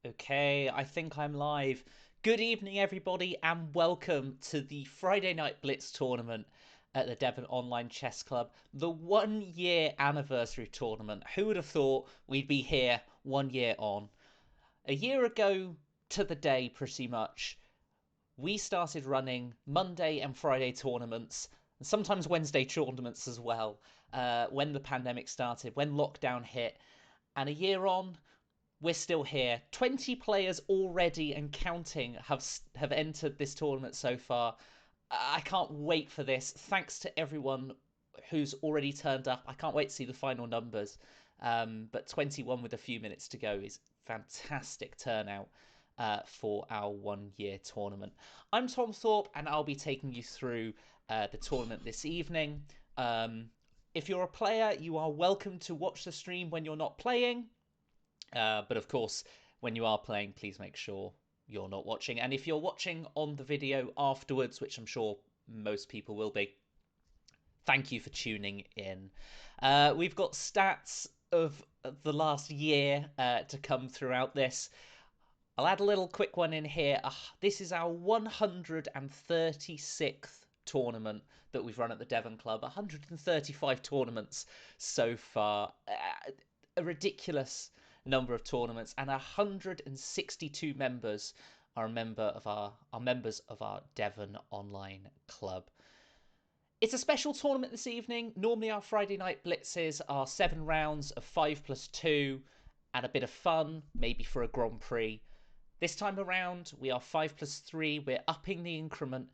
Okay, I think I'm live. Good evening, everybody, and welcome to the Friday Night Blitz tournament at the Devon Online Chess Club, the 1 year anniversary tournament. Who would have thought we'd be here 1 year on? A year ago to the day, pretty much, we started running Monday and Friday tournaments, and sometimes Wednesday tournaments as well, when the pandemic started, when lockdown hit. And a year on, we're still here. 20 players already and counting have entered this tournament so far. I can't wait for this. Thanks to everyone who's already turned up. I can't wait to see the final numbers. But 21 with a few minutes to go is fantastic turnout for our 1 year tournament. I'm Tom Thorpe, and I'll be taking you through the tournament this evening. If you're a player, you are welcome to watch the stream when you're not playing. But of course, when you are playing, please make sure you're not watching. And if you're watching on the video afterwards, which I'm sure most people will be, thank you for tuning in. We've got stats of the last year to come throughout this. I'll add a little quick one in here. This is our 136th tournament that we've run at the Devon Club. 135 tournaments so far. A ridiculous number of tournaments, and 162 members are members of our Devon Online Club. It's a special tournament this evening. Normally our Friday night blitzes are 7 rounds of 5+2 and a bit of fun, maybe for a Grand Prix. This time around we are 5+3. We're upping the increment,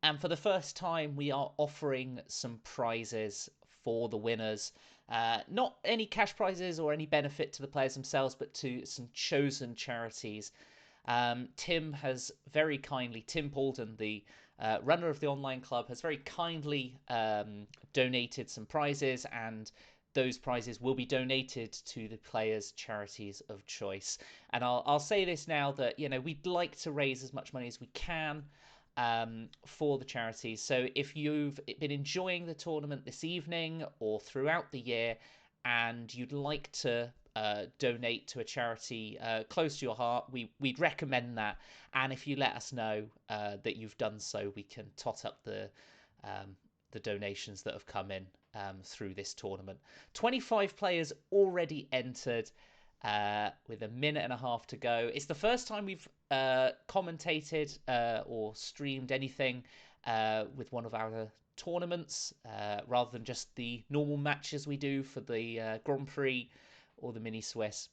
and for the first time we are offering some prizes for the winners. Not any cash prizes or any benefit to the players themselves, but to some chosen charities. Tim Paulden, the runner of the online club, has very kindly donated some prizes, and those prizes will be donated to the players' charities of choice. And I'll say this now, that we'd like to raise as much money as we can for the charities. So if you've been enjoying the tournament this evening or throughout the year, and you'd like to donate to a charity close to your heart, we'd recommend that. And if you let us know that you've done so, we can tot up the donations that have come in through this tournament. 25 players already entered, with a minute and a half to go. It's the first time we've commentated or streamed anything with one of our tournaments, rather than just the normal matches we do for the Grand Prix or the Mini Swiss.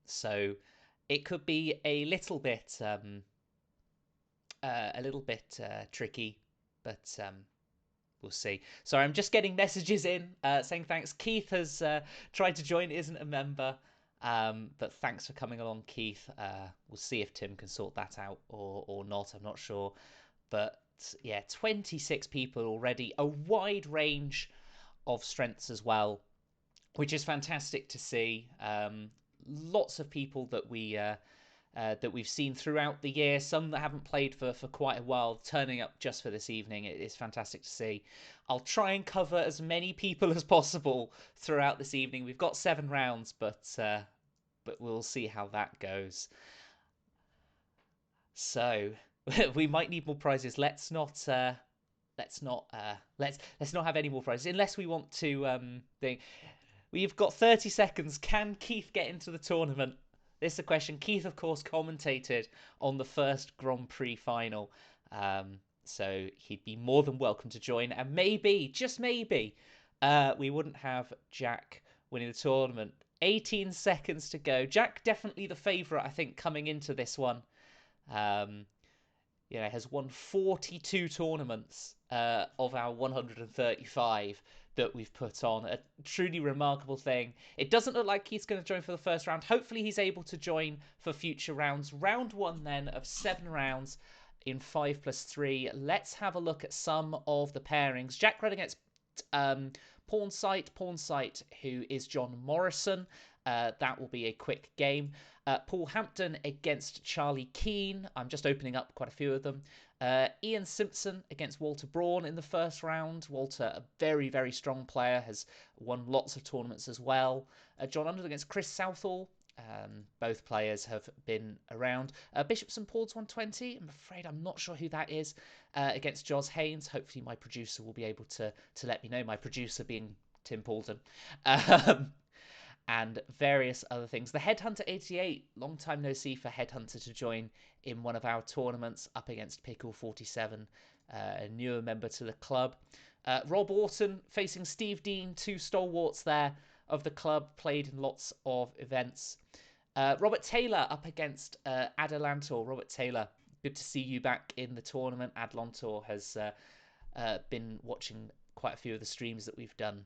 So it could be a little bit tricky, but we'll see. Sorry, I'm just getting messages in saying thanks. Keith has tried to join, isn't a member, but thanks for coming along, Keith. We'll see if Tim can sort that out or not. I'm not sure. But yeah, 26 people already, a wide range of strengths as well, which is fantastic to see. Lots of people that we've seen throughout the year, some that haven't played for quite a while, turning up just for this evening. It is fantastic to see. I'll try and cover as many people as possible throughout this evening. We've got 7 rounds, but we'll see how that goes. So we might need more prizes. Let's not have any more prizes unless we want to think. We've got 30 seconds. Can Keith get into the tournament? This is the question. Keith, of course, commentated on the first Grand Prix final, so he'd be more than welcome to join. And maybe, just maybe, we wouldn't have Jack winning the tournament. 18 seconds to go. Jack, definitely the favourite, I think, coming into this one. Has won 42 tournaments of our 135 that we've put on. A truly remarkable thing. It doesn't look like he's going to join for the first round. Hopefully he's able to join for future rounds. Round 1 then of 7 rounds in 5+3. Let's have a look at some of the pairings. Jack Rudd against Pawnsight, who is John Morrison. That will be a quick game. Paul Hampton against Charlie Keane. I'm just opening up quite a few of them. Ian Simpson against Walter Braun in the first round. Walter, a very, very strong player, has won lots of tournaments as well. John Underwood against Chris Southall. Both players have been around. Bishops and Pawns 120. I'm afraid I'm not sure who that is against Joz Haynes. Hopefully, my producer will be able to let me know. My producer being Tim Paulton. And various other things. The Headhunter 88, long time no see for Headhunter to join in one of our tournaments up against Pickle 47, a newer member to the club. Rob Orton facing Steve Dean, two stalwarts there of the club, played in lots of events. Robert Taylor up against Adelantor. Robert Taylor, good to see you back in the tournament. Adelantor has been watching quite a few of the streams that we've done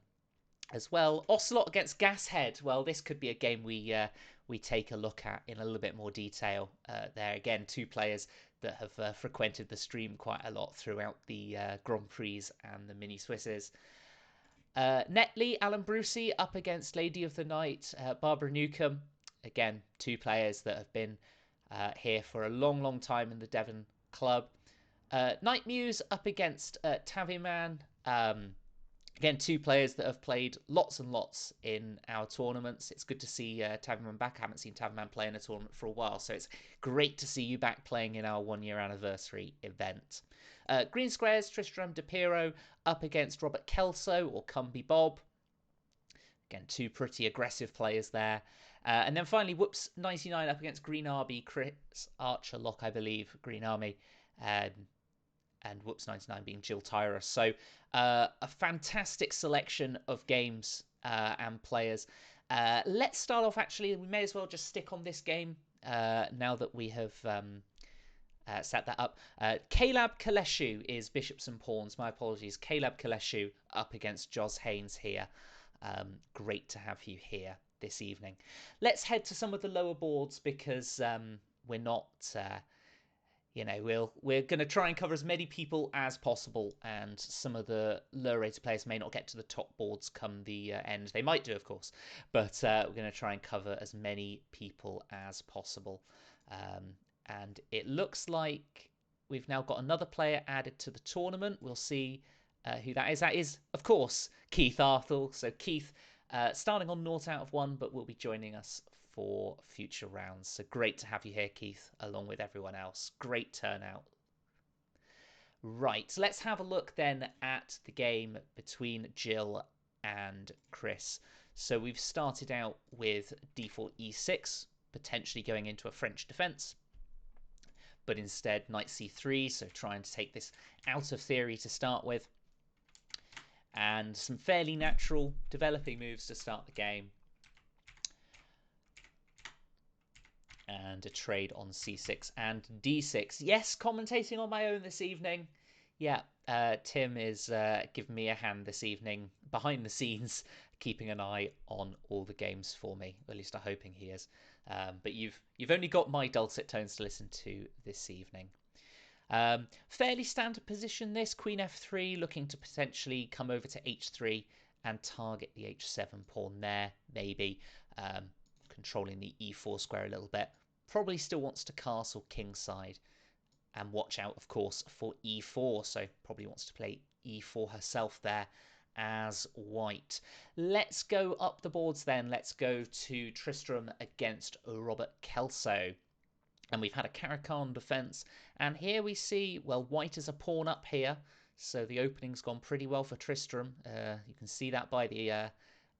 as well. Ocelot against Gashead. Well, this could be a game we take a look at in a little bit more detail. There again, two players that have frequented the stream quite a lot throughout the Grand Prix and the Mini Swisses. Netley, Alan Brucey up against Lady of the Night, Barbara Newcomb. Again, two players that have been here for a long, long time in the Devon club. Night Muse up against Taviman. Again, two players that have played lots and lots in our tournaments. It's good to see Taviman back. I haven't seen Taviman play in a tournament for a while, so it's great to see you back playing in our 1 year anniversary event. Green Squares, Tristram DePiro up against Robert Kelso or Cumby Bob. Again, two pretty aggressive players there. And then finally, Whoops 99 up against Green Army, Chris Archer-Lock, I believe, Green Army. And Whoops 99 being Jill Tyra. So a fantastic selection of games and players. Let's start off, actually, we may as well just stick on this game now that we have set that up. Caleb Kaleshu is Bishops and Pawns. My apologies. Caleb Kaleshu up against Joz Haynes here. Great to have you here this evening. Let's head to some of the lower boards because we're not... we're going to try and cover as many people as possible, and some of the lower rated players may not get to the top boards come the end. They might do, of course, but we're going to try and cover as many people as possible. And it looks like we've now got another player added to the tournament. We'll see who that is. That is, of course, Keith Arthel. So Keith, starting on 0 out of 1, but will be joining us for future rounds. So great to have you here, Keith, along with everyone else. Great turnout. Right, let's have a look then at the game between Jill and Chris. So we've started out with d4 e6, potentially going into a French defense, but instead knight c3, so trying to take this out of theory to start with. And some fairly natural developing moves to start the game. And a trade on c6 and d6. Yes, commentating on my own this evening. Yeah, Tim is giving me a hand this evening behind the scenes, keeping an eye on all the games for me. At least I'm hoping he is. But you've only got my dulcet tones to listen to this evening. Fairly standard position this. Queen f3, looking to potentially come over to h3 and target the h7 pawn there, maybe. Controlling the e4 square a little bit. Probably still wants to castle kingside. And watch out, of course, for e4. So probably wants to play e4 herself there as white. Let's go up the boards then. Let's go to Tristram against Robert Kelso. And we've had a Caracan defense. And here we see, well, white is a pawn up here. So the opening's gone pretty well for Tristram. You can see that by the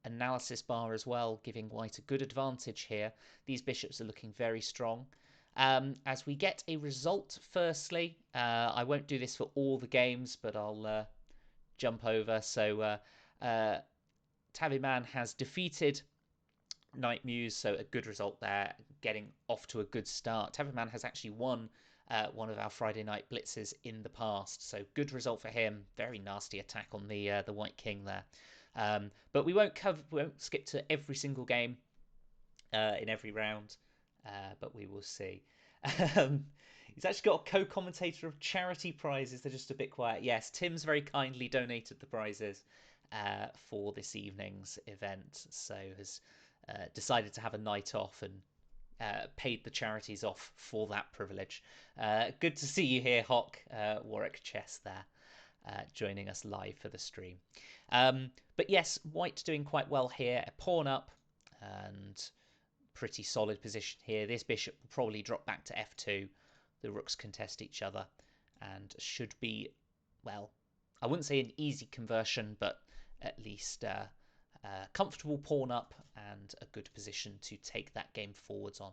analysis bar as well, giving white a good advantage here. These bishops are looking very strong. As we get a result, firstly, I won't do this for all the games, but I'll jump over. So Taviman has defeated Night Muse, so a good result there, getting off to a good start. Taviman has actually won one of our Friday night blitzes in the past, so good result for him. Very nasty attack on the White King there. But we won't skip to every single game in every round, but we will see. He's actually got a co-commentator of charity prizes. They're just a bit quiet. Yes, Tim's very kindly donated the prizes for this evening's event, so has decided to have a night off and paid the charities off for that privilege. Good to see you here, Hock. Warwick Chess there. Joining us live for the stream. But yes, white doing quite well here. A pawn up and pretty solid position here. This bishop will probably drop back to f2. The rooks contest each other and should be, well, I wouldn't say an easy conversion, but at least a comfortable pawn up and a good position to take that game forwards on.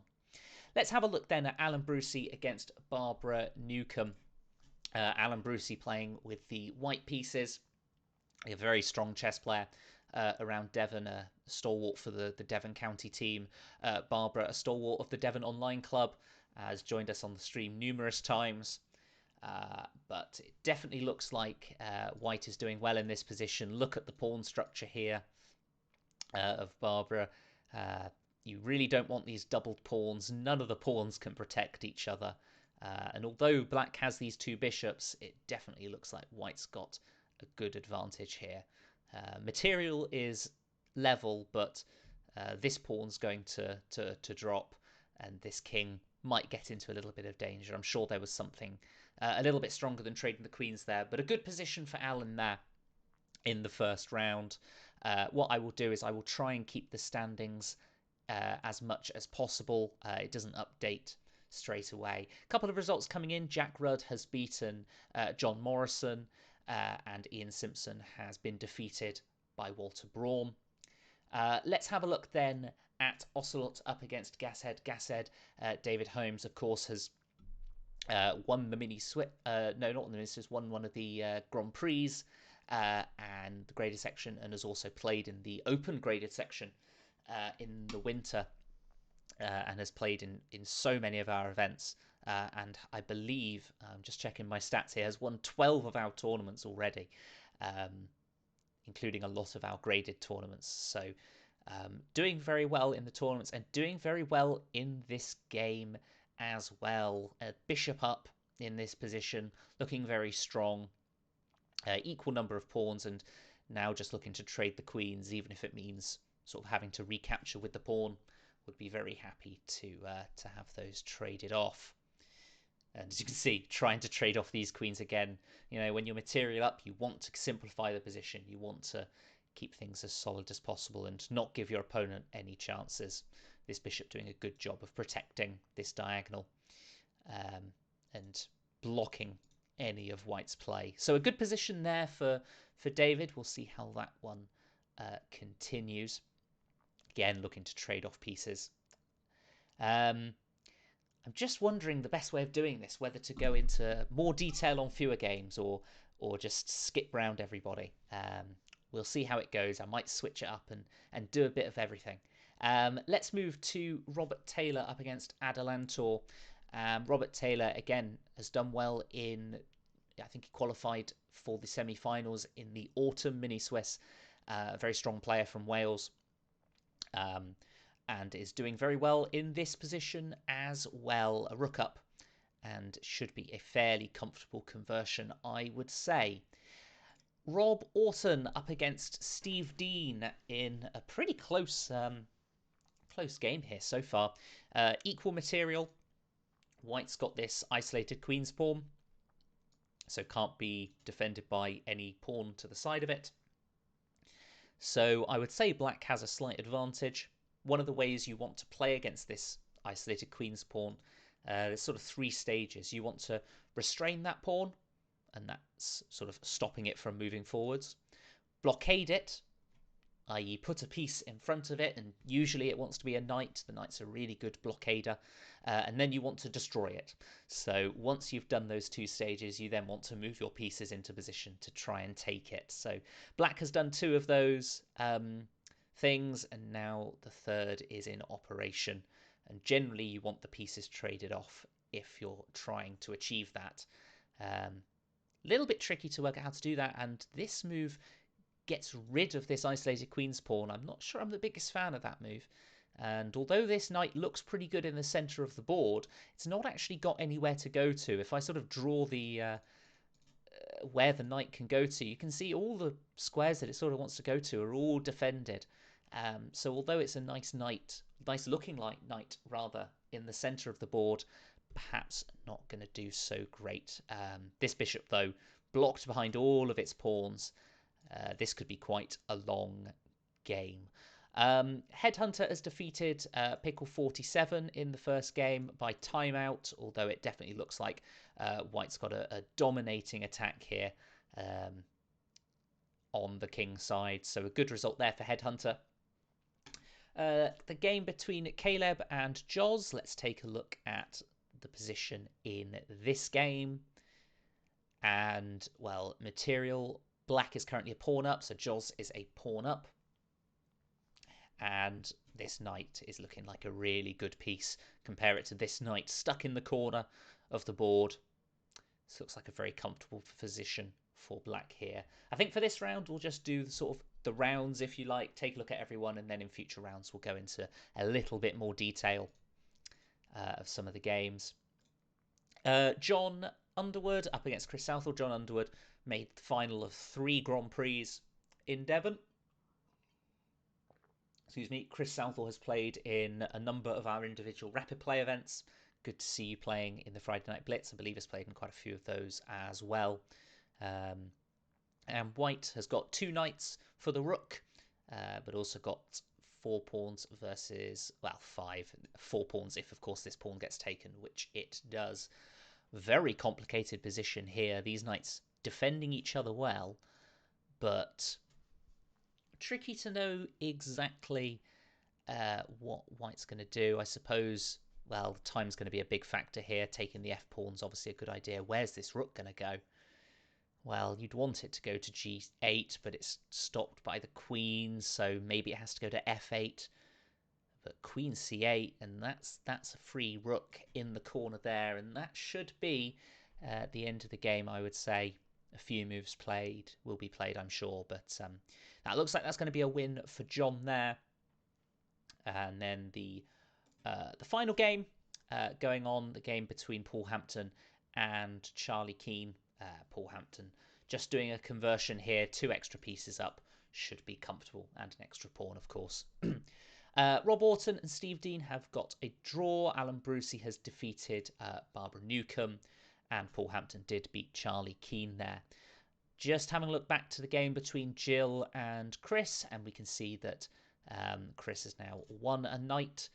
Let's have a look then at Alan Brucey against Barbara Newcombe. Alan Brucey playing with the white pieces, a very strong chess player around Devon, a stalwart for the Devon County team. Barbara, a stalwart of the Devon Online Club, has joined us on the stream numerous times. But it definitely looks like White is doing well in this position. Look at the pawn structure here of Barbara. You really don't want these doubled pawns. None of the pawns can protect each other. And although Black has these two bishops, it definitely looks like White's got a good advantage here. Material is level, but this pawn's going to drop, and this king might get into a little bit of danger. I'm sure there was something a little bit stronger than trading the queens there, but a good position for Alan there in the first round. What I will do is I will try and keep the standings as much as possible. It doesn't update straight away. A couple of results coming in. Jack Rudd has beaten John Morrison, and Ian Simpson has been defeated by Walter Braun. Let's have a look then at Ocelot up against Gashead. Gashead, David Holmes, of course, has won the mini Swiss. No, not the mini Swiss. Won one of the Grand Prix and the graded section, and has also played in the open graded section in the winter, and has played in so many of our events. And I believe, I'm just checking my stats here, has won 12 of our tournaments already, including a lot of our graded tournaments. So doing very well in the tournaments and doing very well in this game as well. Bishop up in this position, looking very strong. Equal number of pawns, and now just looking to trade the queens, even if it means sort of having to recapture with the pawn. Would be very happy to have those traded off. And as you can see, trying to trade off these queens again. You know, when you're material up, you want to simplify the position. You want to keep things as solid as possible and not give your opponent any chances. This bishop doing a good job of protecting this diagonal and blocking any of White's play. So a good position there for David. We'll see how that one continues. Again, looking to trade off pieces. I'm just wondering the best way of doing this, whether to go into more detail on fewer games or just skip round everybody. We'll see how it goes. I might switch it up and do a bit of everything. Let's move to Robert Taylor up against Adelantor. Robert Taylor, again, has done well in, I think he qualified for the semi-finals in the autumn mini-Swiss. A very strong player from Wales. And is doing very well in this position as well. A rook up, and should be a fairly comfortable conversion, I would say. Rob Orton up against Steve Dean in a pretty close game here so far. Equal material. White's got this isolated queen's pawn, so can't be defended by any pawn to the side of it. So I would say Black has a slight advantage. One of the ways you want to play against this isolated queen's pawn, there's sort of three stages. You want to restrain that pawn, and that's sort of stopping it from moving forwards. Blockade it, i.e. put a piece in front of it, and usually it wants to be a knight. The knight's a really good blockader. And then you want to destroy it. So once you've done those two stages, you then want to move your pieces into position to try and take it. So Black has done two of those things, and now the third is in operation. And generally you want the pieces traded off if you're trying to achieve that. Little bit tricky to work out how to do that, and this move gets rid of this isolated queen's pawn. I'm not sure I'm the biggest fan of that move. And although this knight looks pretty good in the center of the board, it's not actually got anywhere to go to. If I sort of draw the where the knight can go to, you can see all the squares that it sort of wants to go to are all defended. So although it's a nice knight, nice looking like knight rather, in the center of the board, perhaps not going to do so great. This bishop, though, blocked behind all of its pawns. This could be quite a long game. Headhunter has defeated Pickle 47 in the first game by timeout, although it definitely looks like White's got a dominating attack here on the king side. So a good result there for Headhunter. The game between Caleb and Joz. Let's take a look at the position in this game. And, well, material. Black is currently a pawn up, so Joz is a pawn up. And this knight is looking like a really good piece. Compare it to this knight stuck in the corner of the board. This looks like a very comfortable position for black here. I think for this round, we'll just do sort of the rounds, if you like. Take a look at everyone, and then in future rounds, we'll go into a little bit more detail of some of the games. John Underwood up against Chris Southall. John Underwood made the final of 3 Grand Prix in Devon. Excuse me. Chris Southall has played in a number of our individual rapid play events. Good to see you playing in the Friday Night Blitz. I believe has played in quite a few of those as well. And White has got 2 knights for the rook, but also got 4 pawns versus, well, 4 pawns if, of course, this pawn gets taken, which it does. Very complicated position here. These knights defending each other well, but tricky to know exactly what White's going to do. I suppose, well, time's going to be a big factor here. Taking the f-pawn's obviously a good idea. Where's this rook going to go? Well, you'd want it to go to g8, but it's stopped by the queen, so maybe it has to go to f8. But queen c8, and that's a free rook in the corner there, and that should be the end of the game, I would say. A few moves will be played, I'm sure, but that looks like that's going to be a win for John there. And then the final game going on, the game between Paul Hampton and Charlie Keane. Paul Hampton just doing a conversion here, 2 extra pieces up, should be comfortable, and an extra pawn, of course. Rob Orton and Steve Dean have got a draw. Alan Brucey has defeated Barbara Newcomb, and Paul Hampton did beat Charlie Keane there. Just having a look back to the game between Jill and Chris, and we can see that Chris has now won a knight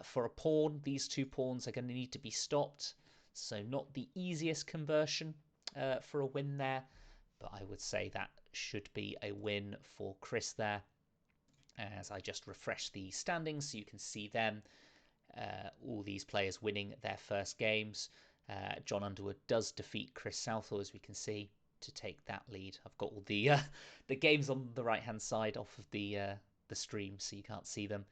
for a pawn. These 2 pawns are going to need to be stopped, so not the easiest conversion for a win there, but I would say that should be a win for Chris there. As I just refresh the standings so you can see them, all these players winning their first games. John Underwood does defeat Chris Southall, as we can see, to take that lead. I've got all the games on the right hand side off of the stream, so you can't see them.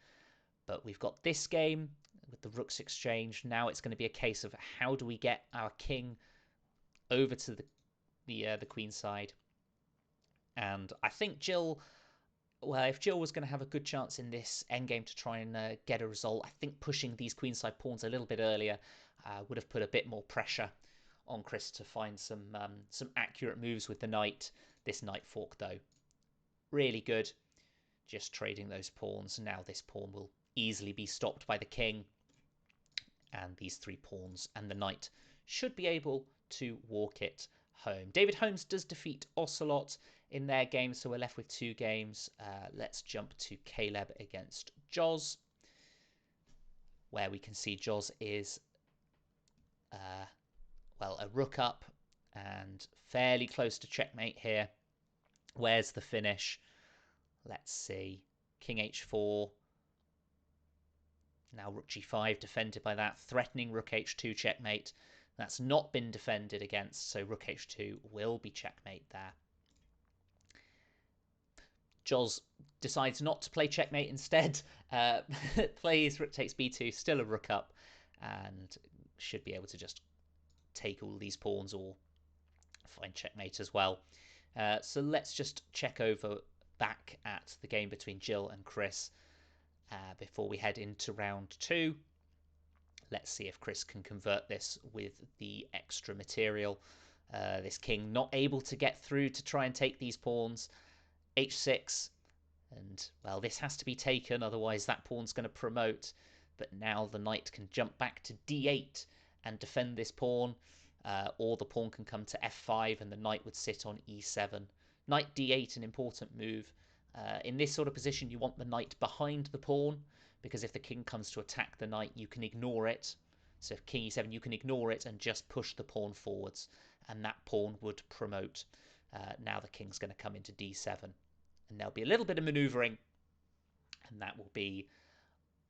But we've got this game with the rooks exchange. Now it's going to be a case of how do we get our king over to the queen side. And I think Jill, well, if Jill was going to have a good chance in this endgame to try and get a result, I think pushing these queenside pawns a little bit earlier would have put a bit more pressure on Chris to find some accurate moves with the knight. This knight fork, though, really good. Just trading those pawns. Now this pawn will easily be stopped by the king. And these 3 pawns and the knight should be able to walk it home. David Holmes does defeat Ocelot in their game, so we're left with 2 games. Let's jump to Caleb against Joz, where we can see Joz is, well, a rook up and fairly close to checkmate here. Where's the finish? Let's see. King h4. Now rook g5, defended by that, threatening rook h2 checkmate. That's not been defended against, so rook h2 will be checkmate there. Joz decides not to play checkmate instead. Plays rook takes b2, still a rook up, and should be able to just take all these pawns or find checkmate as well. So let's just check over back at the game between Jill and Chris before we head into round 2. Let's see if Chris can convert this with the extra material. This king not able to get through to try and take these pawns. h6, and, well, this has to be taken, otherwise that pawn's going to promote. But now the knight can jump back to d8 and defend this pawn, or the pawn can come to f5 and the knight would sit on e7. Knight d8, an important move. In this sort of position, you want the knight behind the pawn, because if the king comes to attack the knight, you can ignore it. So if king e7, you can ignore it and just push the pawn forwards, and that pawn would promote. Now the king's going to come into d7, and there'll be a little bit of manoeuvring, and that will be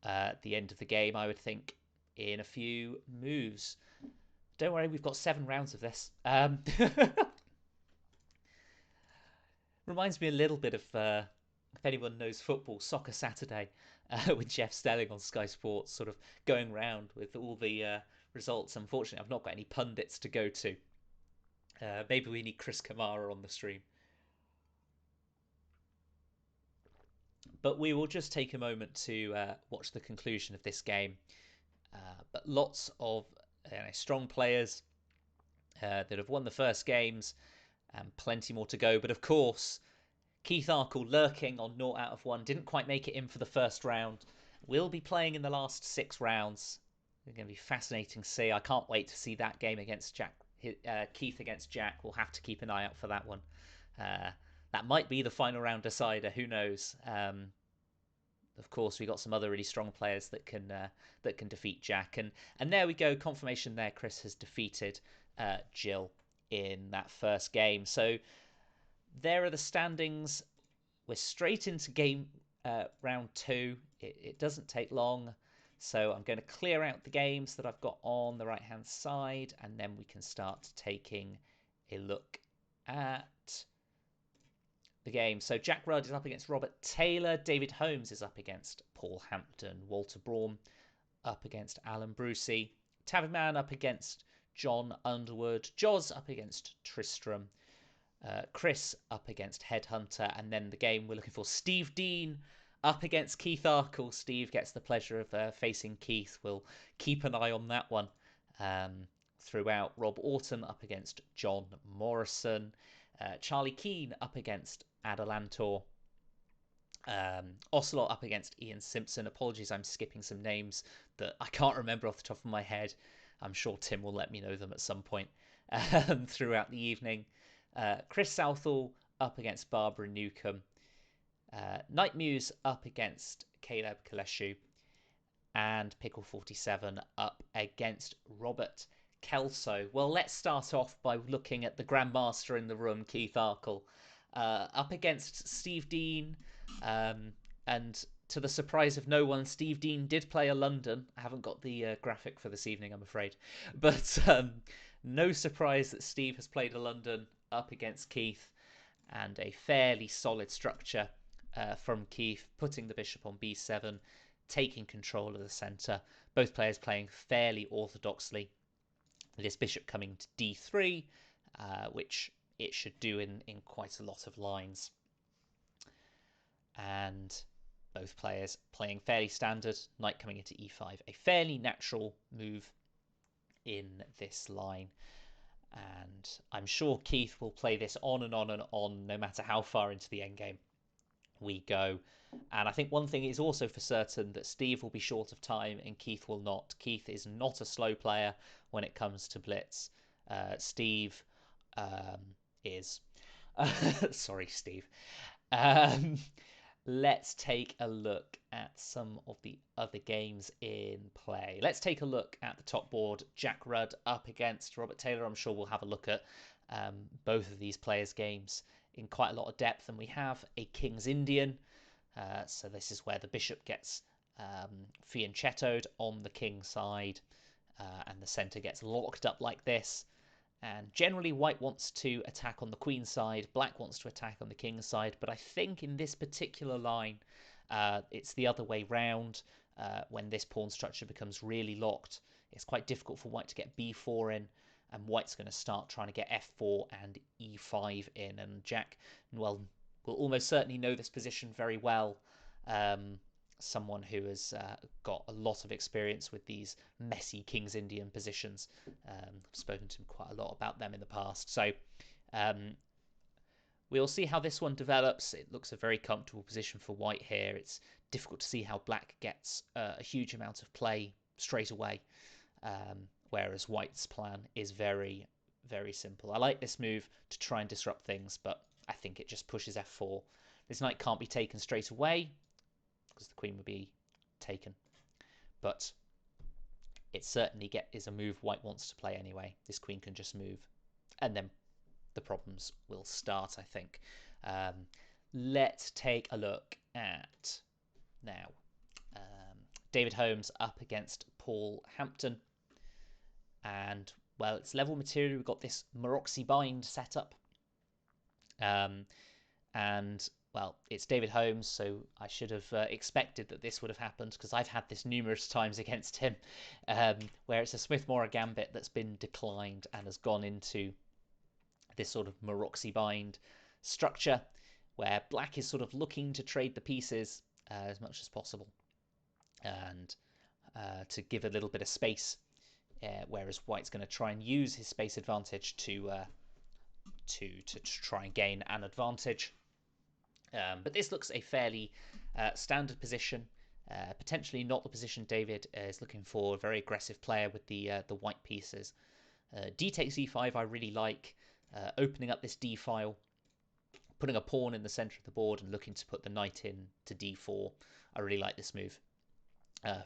the end of the game, I would think, in a few moves. Don't worry, we've got 7 rounds of this. Reminds me a little bit of, if anyone knows football, Soccer Saturday, with Jeff Stelling on Sky Sports, sort of going round with all the results. Unfortunately, I've not got any pundits to go to. Maybe we need Chris Kamara on the stream. But we will just take a moment to watch the conclusion of this game. But lots of strong players that have won the first games, and plenty more to go. But of course, Keith Arkle lurking on 0 out of 1, didn't quite make it in for the first round. Will be playing in the last 6 rounds. It's going to be fascinating to see. I can't wait to see that game against Jack. Keith against Jack. We'll have to keep an eye out for that one. That might be the final round decider. Who knows? Of course, we got some other really strong players that can defeat Jack. And there we go. Confirmation there. Chris has defeated Jill in that first game. So there are the standings. We're straight into game round 2. It doesn't take long. So I'm going to clear out the games that I've got on the right-hand side, and then we can start taking a look at the game. So Jack Rudd is up against Robert Taylor. David Holmes is up against Paul Hampton. Walter Braun up against Alan Brucey. Taviman up against John Underwood. Joz up against Tristram. Chris up against Headhunter. And then the game we're looking for, Steve Dean up against Keith Arkle. Steve gets the pleasure of facing Keith. We'll keep an eye on that one throughout. Rob Orton up against John Morrison. Charlie Keane up against Adelantor. Ocelot up against Ian Simpson. Apologies, I'm skipping some names that I can't remember off the top of my head. I'm sure Tim will let me know them at some point throughout the evening. Chris Southall up against Barbara Newcomb. Night Muse up against Caleb Kaleshu. And Pickle47 up against Robert Kelso. Well, let's start off by looking at the Grandmaster in the room, Keith Arkle, up against Steve Dean. And to the surprise of no one, Steve Dean did play a London. I haven't got the graphic for this evening, I'm afraid. But no surprise that Steve has played a London up against Keith. And a fairly solid structure from Keith, putting the bishop on b7, taking control of the centre. Both players playing fairly orthodoxly. This bishop coming to d3, which it should do in quite a lot of lines. And both players playing fairly standard. Knight coming into e5, a fairly natural move in this line. And I'm sure Keith will play this on and on and on, no matter how far into the endgame we go. And I think one thing is also for certain, that Steve will be short of time and Keith will not. Keith is not a slow player when it comes to blitz. Steve is. Sorry, Steve. Let's take a look at some of the other games in play. Let's take a look at the top board. Jack Rudd up against Robert Taylor. I'm sure we'll have a look at both of these players' games in quite a lot of depth. And we have a King's Indian. So this is where the bishop gets fianchettoed on the king side, and the centre gets locked up like this. And generally white wants to attack on the queen side, black wants to attack on the king side, but I think in this particular line it's the other way round. When this pawn structure becomes really locked, it's quite difficult for white to get b4 in, and white's going to start trying to get f4 and e5 in, and Jack, well, will almost certainly know this position very well. Someone who has got a lot of experience with these messy King's Indian positions. I've spoken to him quite a lot about them in the past. So we'll see how this one develops. It looks a very comfortable position for white here. It's difficult to see how black gets a huge amount of play straight away, whereas white's plan is very, very simple. I like this move to try and disrupt things, but I think it just pushes f4 This knight can't be taken straight away because the queen would be taken, but it certainly is a move white wants to play anyway. This queen can just move, and then the problems will start, I think. Let's take a look at now David Holmes up against Paul Hampton. And, well, it's level material. We've got this Maroxy bind set up. And, well, it's David Holmes, so I should have expected that this would have happened, because I've had this numerous times against him, where it's a Smith-Morra gambit that's been declined and has gone into this sort of Maroxy bind structure, where black is sort of looking to trade the pieces as much as possible, and to give a little bit of space, whereas white's going to try and use his space advantage to try and gain an advantage. But this looks a fairly standard position, potentially not the position David is looking for. A very aggressive player with the white pieces. D takes e5 I really like, opening up this d file, putting a pawn in the center of the board and looking to put the knight in to d4. I really like this move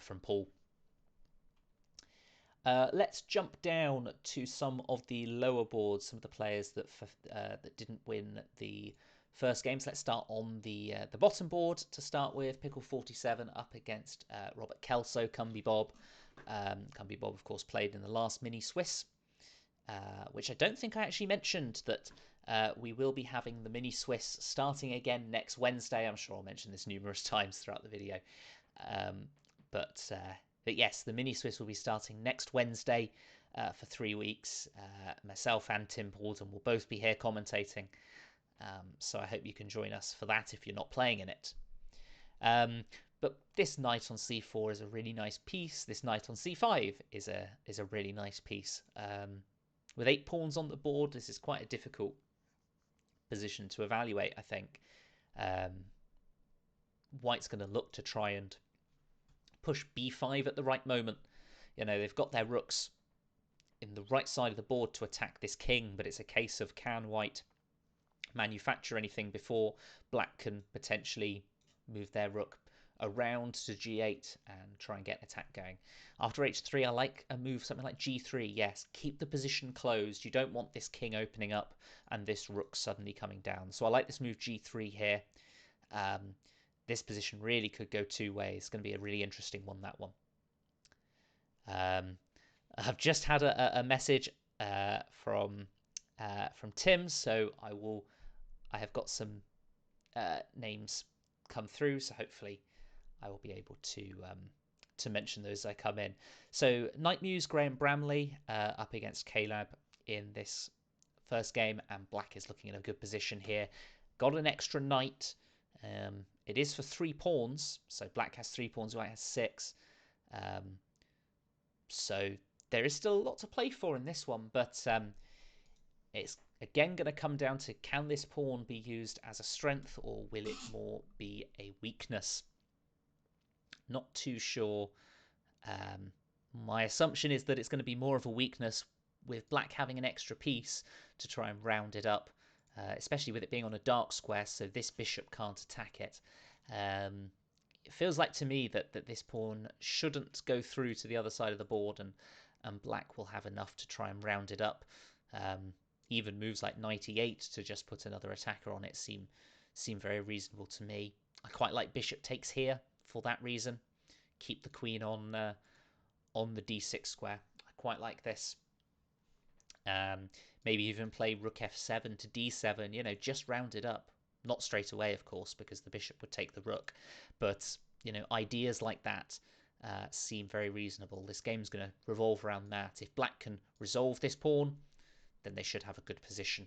from Paul. Let's jump down to some of the lower boards, some of the players that didn't win the first games. Let's start on the bottom board to start with. Pickle 47 up against Robert Kelso, Cumby Bob. Cumby Bob, of course, played in the last mini Swiss, which I don't think I actually mentioned that we will be having the mini Swiss starting again next Wednesday. I'm sure I'll mention this numerous times throughout the video. But yes, the mini Swiss will be starting next Wednesday for 3 weeks. Myself and Tim Borden will both be here commentating. So I hope you can join us for that if you're not playing in it. But this knight on c4 is a really nice piece. This knight on c5 is a really nice piece. With 8 pawns on the board, this is quite a difficult position to evaluate, I think. White's going to look to try and push b5 at the right moment. You know, they've got their rooks in the right side of the board to attack this king, but it's a case of can white manufacture anything before black can potentially move their rook around to g8 and try and get an attack going. After h3, I like a move something like g3. Yes, keep the position closed. You don't want this king opening up and this rook suddenly coming down. So I like this move g3 here. This position really could go 2 ways. It's going to be a really interesting one, that one. I've just had a message from Tim, so I have got some names come through, so hopefully I will be able to mention those as I come in. So Night Muse Graham Bramley up against Caleb in this first game, and black is looking in a good position here. Got an extra knight. It is for 3 pawns, so black has 3 pawns, white has 6. So there is still a lot to play for in this one, but it's again going to come down to, can this pawn be used as a strength or will it more be a weakness? Not too sure. My assumption is that it's going to be more of a weakness, with black having an extra piece to try and round it up, especially with it being on a dark square, so this bishop can't attack it. It feels like to me that this pawn shouldn't go through to the other side of the board, and black will have enough to try and round it up. Even moves like knight e8 to just put another attacker on it seem very reasonable to me. I quite like bishop takes here for that reason. Keep the queen on the d6 square. I quite like this. Maybe even play rook f7 to d7, you know, just round it up. Not straight away, of course, because the bishop would take the rook. But, you know, ideas like that seem very reasonable. This game's going to revolve around that. If black can resolve this pawn, then they should have a good position.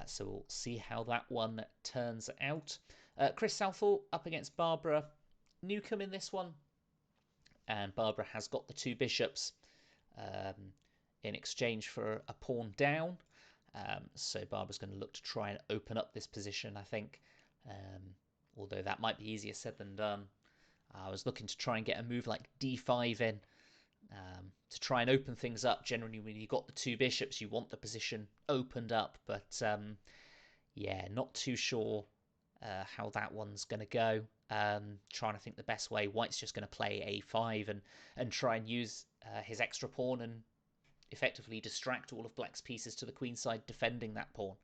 So we'll see how that one turns out. Chris Southall up against Barbara Newcomb in this one. And Barbara has got the 2 bishops in exchange for a pawn down. So Barbara's going to look to try and open up this position, I think. Although that might be easier said than done. I was looking to try and get a move like d5 in to try and open things up. Generally, when you've got the 2 bishops, you want the position opened up. But yeah, not too sure how that one's going to go. Trying to think the best way. White's just going to play a5 and try and use his extra pawn and effectively distract all of Black's pieces to the queen side, defending that pawn.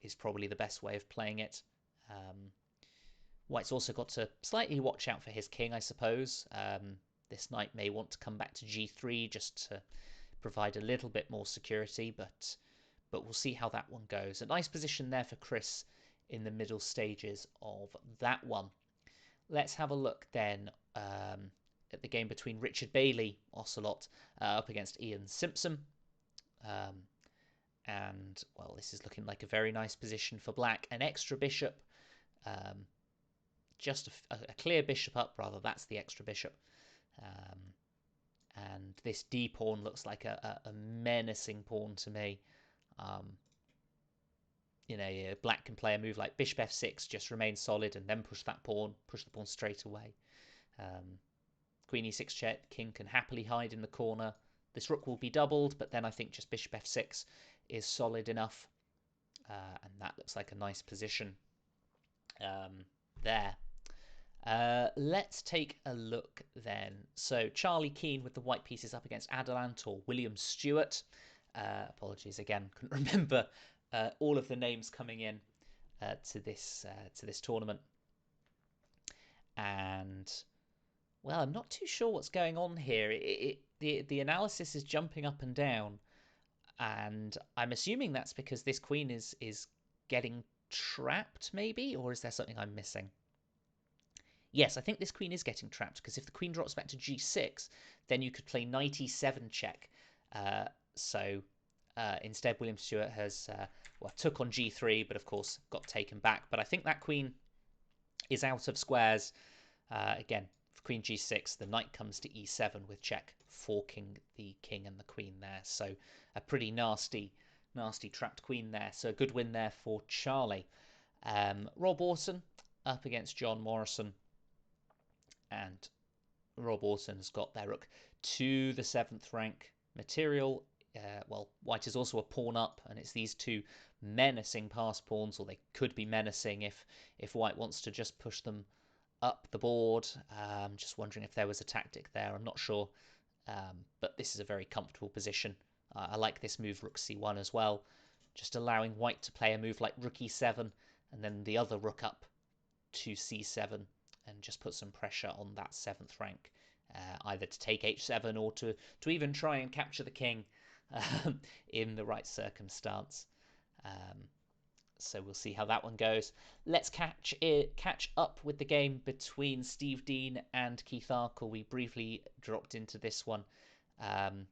Is probably the best way of playing it. White's also got to slightly watch out for his king, I suppose. This knight may want to come back to g3 just to provide a little bit more security, but we'll see how that one goes. A nice position there for Chris in the middle stages of that one. Let's have a look then at the game between Richard Bailey, Ocelot, up against Ian Simpson. And, well, this is looking like a very nice position for Black. An extra bishop, just a clear bishop up, rather, that's the extra bishop. And this D pawn looks like a menacing pawn to me. Black can play a move like bishop f6, just remain solid, and then push the pawn straight away. Queen e6 check, king can happily hide in the corner. This rook will be doubled, but then I think just bishop f6 is solid enough. And that looks like a nice position there. Let's take a look then. So Charlie Keane with the white pieces up against Adelant or William Stewart. Apologies again, couldn't remember all of the names coming in to this tournament. And, well, I'm not too sure what's going on here. The analysis is jumping up and down, and I'm assuming that's because this queen is getting trapped, maybe, or is there something I'm missing? Yes, I think this queen is getting trapped, because if the queen drops back to g6, then you could play knight e7 check. Instead, William Stewart has took on g3, but of course got taken back. But I think that queen is out of squares. Again, for queen g6, the knight comes to e7 with check, forking the king and the queen there. So a pretty nasty trapped queen there. So a good win there for Charlie. Rob Orton up against John Morrison. And Rob Orton has got their rook to the 7th rank material. White is also a pawn up, and it's these two menacing pass pawns, or they could be menacing if White wants to just push them up the board. Just wondering if there was a tactic there. I'm not sure, but this is a very comfortable position. I like this move, rook c1 as well, just allowing White to play a move like rook e7, and then the other rook up to c7, and just put some pressure on that 7th rank, either to take h7 or to even try and capture the king in the right circumstance. So we'll see how that one goes. Let's catch up with the game between Steve Dean and Keith Arkle. We briefly dropped into this one. And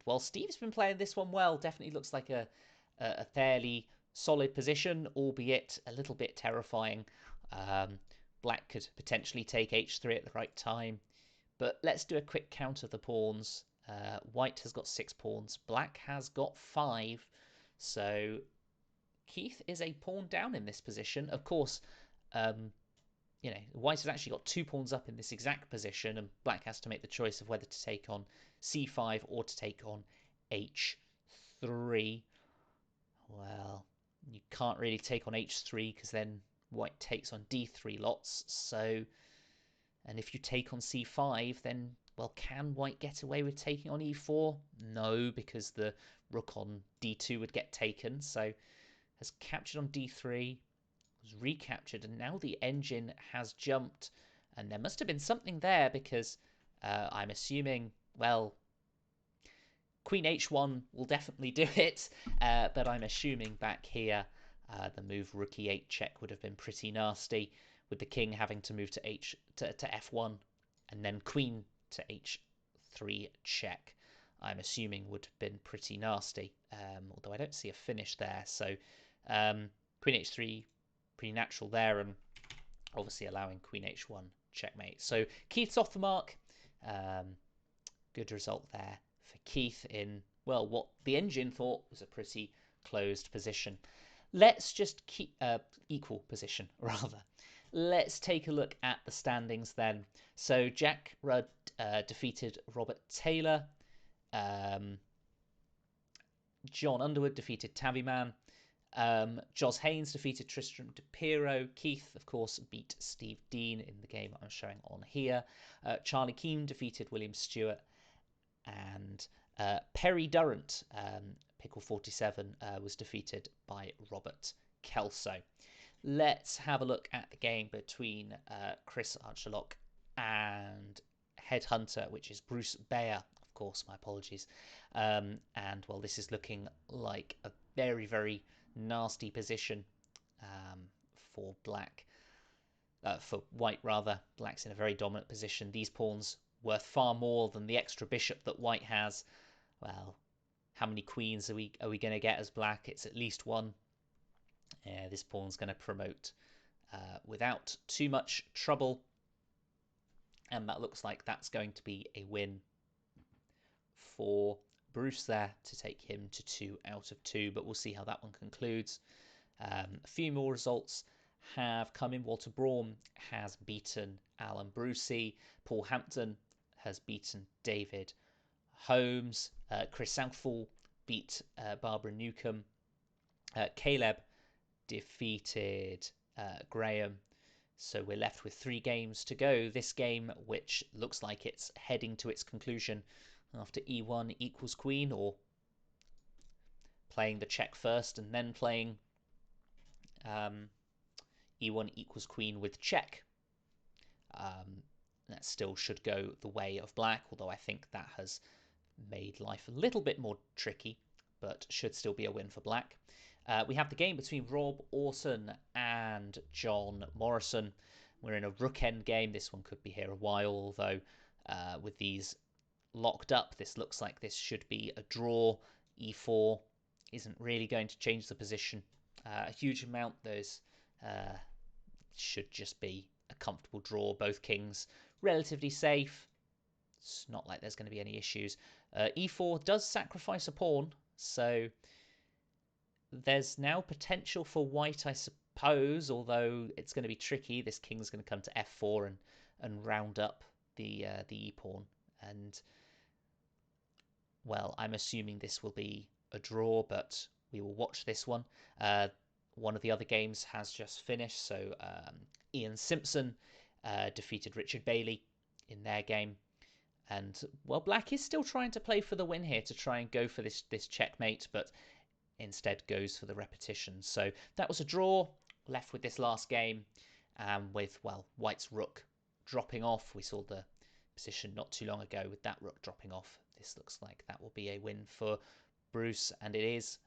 while Steve's been playing this one well, definitely looks like a fairly solid position, albeit a little bit terrifying. Black could potentially take h3 at the right time. But let's do a quick count of the pawns. White has got 6 pawns. Black has got 5. So Keith is a pawn down in this position. Of course, White has actually got 2 pawns up in this exact position, and Black has to make the choice of whether to take on c5 or to take on h3. Well, you can't really take on h3 because then White takes on d3 lots. So, and if you take on c5, then, well, can White get away with taking on e4? No, because the rook on d2 would get taken. So has captured on d3, was recaptured, and now the engine has jumped. And there must have been something there, because I'm assuming, well, queen h1 will definitely do it, but I'm assuming back here the move rook e8 check would have been pretty nasty, with the king having to move to f1 and then queen to h3 check. I'm assuming would have been pretty nasty, although I don't see a finish there. So queen h3, pretty natural there, and obviously allowing queen h1 checkmate. So Keith's off the mark. Good result there for Keith in, well, what the engine thought was a pretty closed position. Let's just keep equal position, rather. Let's take a look at the standings then. So Jack Rudd defeated Robert Taylor. John Underwood defeated Tabby Man. Jos Haynes defeated Tristram de Piro. Keith, of course, beat Steve Dean in the game I'm showing on here. Charlie Keane defeated William Stewart. And Perry Durrant, Pickle 47, was defeated by Robert Kelso. Let's have a look at the game between Chris Archerlock and Headhunter, which is Bruce Bayer. Of course, my apologies. And well, this is looking like a very, very nasty position for black. For white, rather. Black's in a very dominant position. These pawns worth far more than the extra bishop that white has. Well, how many queens are we going to get as black? It's at least one. This pawn's going to promote without too much trouble. And that looks like that's going to be a win for Bruce there to take him to 2 out of 2. But we'll see how that one concludes. A few more results have come in. Walter Braun has beaten Alan Brucey. Paul Hampton has beaten David Holmes. Chris Southall beat Barbara Newcomb. Caleb defeated Graham. So we're left with 3 games to go. This game, which looks like it's heading to its conclusion after e1 equals queen, or playing the check first and then playing e1 equals queen with check. That still should go the way of black, although I think that has made life a little bit more tricky, but should still be a win for black. We have the game between Rob Orson and John Morrison. We're in a rook end game. This one could be here a while, although with these locked up, this looks like this should be a draw. e4 isn't really going to change the position a huge amount. Those should just be a comfortable draw. Both kings relatively safe. It's not like there's going to be any issues. e4 does sacrifice a pawn, so there's now potential for white, I suppose, although it's going to be tricky. This king's going to come to f4 and round up the e-pawn. And, well, I'm assuming this will be a draw, but we will watch this one. One of the other games has just finished, so Ian Simpson defeated Richard Bailey in their game. And, well, black is still trying to play for the win here to try and go for this checkmate, but instead goes for the repetition. So that was a draw, left with this last game, with, well, white's rook dropping off. We saw the position not too long ago with that rook dropping off. This looks like that will be a win for Bruce, and it is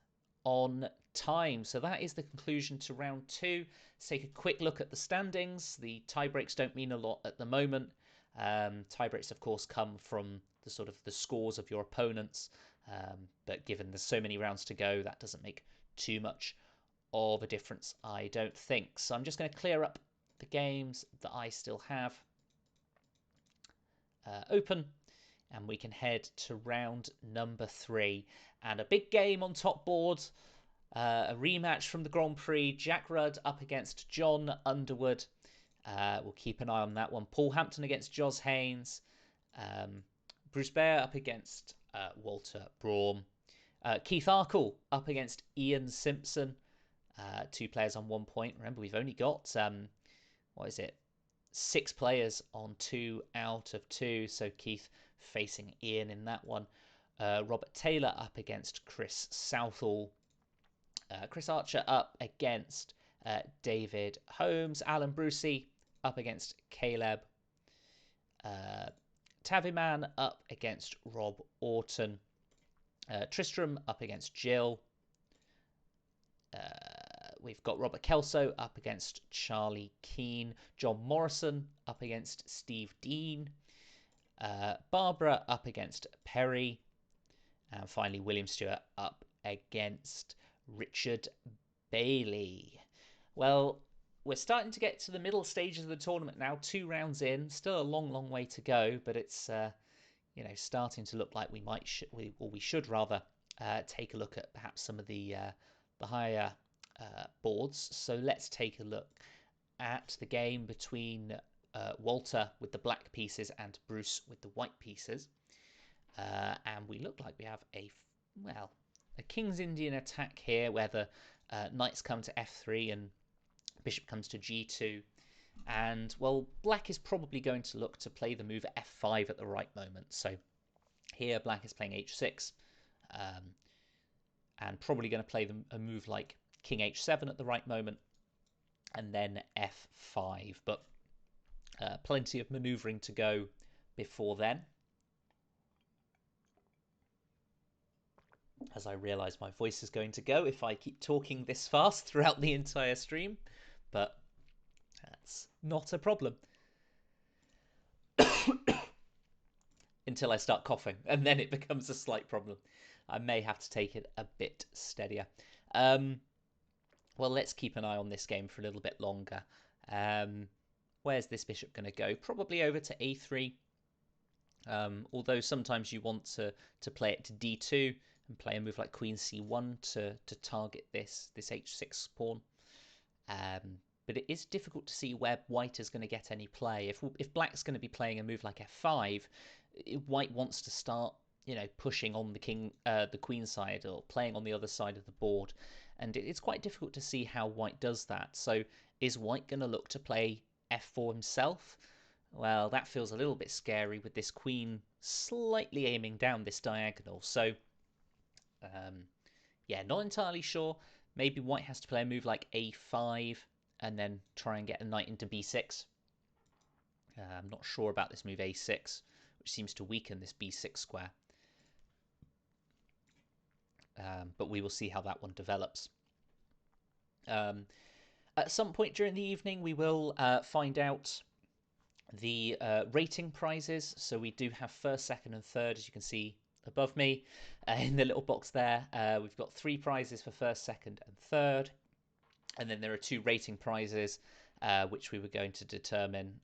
on time. So that is the conclusion to round 2. Let's take a quick look at the standings. The tie breaks don't mean a lot at the moment. Tie breaks, of course, come from the sort of the scores of your opponents, but given there's so many rounds to go, that doesn't make too much of a difference, I don't think. So I'm just going to clear up the games that I still have open, and we can head to round number 3. And a big game on top board, a rematch from the Grand Prix. Jack Rudd up against John Underwood. We'll keep an eye on that one. Paul Hampton against Jos Haynes. Bruce Bayer up against Walter Braun. Keith Arkle up against Ian Simpson. 2 players on 1 point. Remember, we've only got, 6 players on 2 out of 2. So Keith facing Ian in that one. Robert Taylor up against Chris Southall. Chris Archer up against David Holmes. Alan Brucey up against Caleb. Taviman up against Rob Orton. Tristram up against Jill. We've got Robert Kelso up against Charlie Keane. John Morrison up against Steve Dean. Barbara up against Perry. And finally, William Stewart up against Richard Bailey. Well, we're starting to get to the middle stages of the tournament now. 2 rounds in, still a long, long way to go, but it's starting to look like we should rather take a look at perhaps some of the higher boards. So let's take a look at the game between Walter with the black pieces and Bruce with the white pieces. And we look like we have a King's Indian attack here, where the Knights come to f3 and bishop comes to g2. And, well, black is probably going to look to play the move f5 at the right moment. So here black is playing h6, and probably going to play a move like king h7 at the right moment, and then f5. But plenty of maneuvering to go before then. As I realise my voice is going to go if I keep talking this fast throughout the entire stream, but that's not a problem. Until I start coughing, and then it becomes a slight problem. I may have to take it a bit steadier. Well, let's keep an eye on this game for a little bit longer. Where's this bishop going to go? Probably over to a3. Although sometimes you want to play it to d2 and play a move like queen c1 to target this h6 pawn. But it is difficult to see where white is going to get any play. If black's going to be playing a move like f5, white wants to start, pushing on the queen side or playing on the other side of the board, and it's quite difficult to see how white does that. So is white going to look to play f4 himself? Well, that feels a little bit scary with this queen slightly aiming down this diagonal. So, yeah, not entirely sure. Maybe white has to play a move like a5 and then try and get a knight into b6. I'm not sure about this move a6, which seems to weaken this b6 square. But we will see how that one develops. At some point during the evening, we will find out the rating prizes. So we do have first, second, and third, as you can see above me in the little box there. We've got 3 prizes for first, second, and third. And then there are 2 rating prizes, which we were going to determine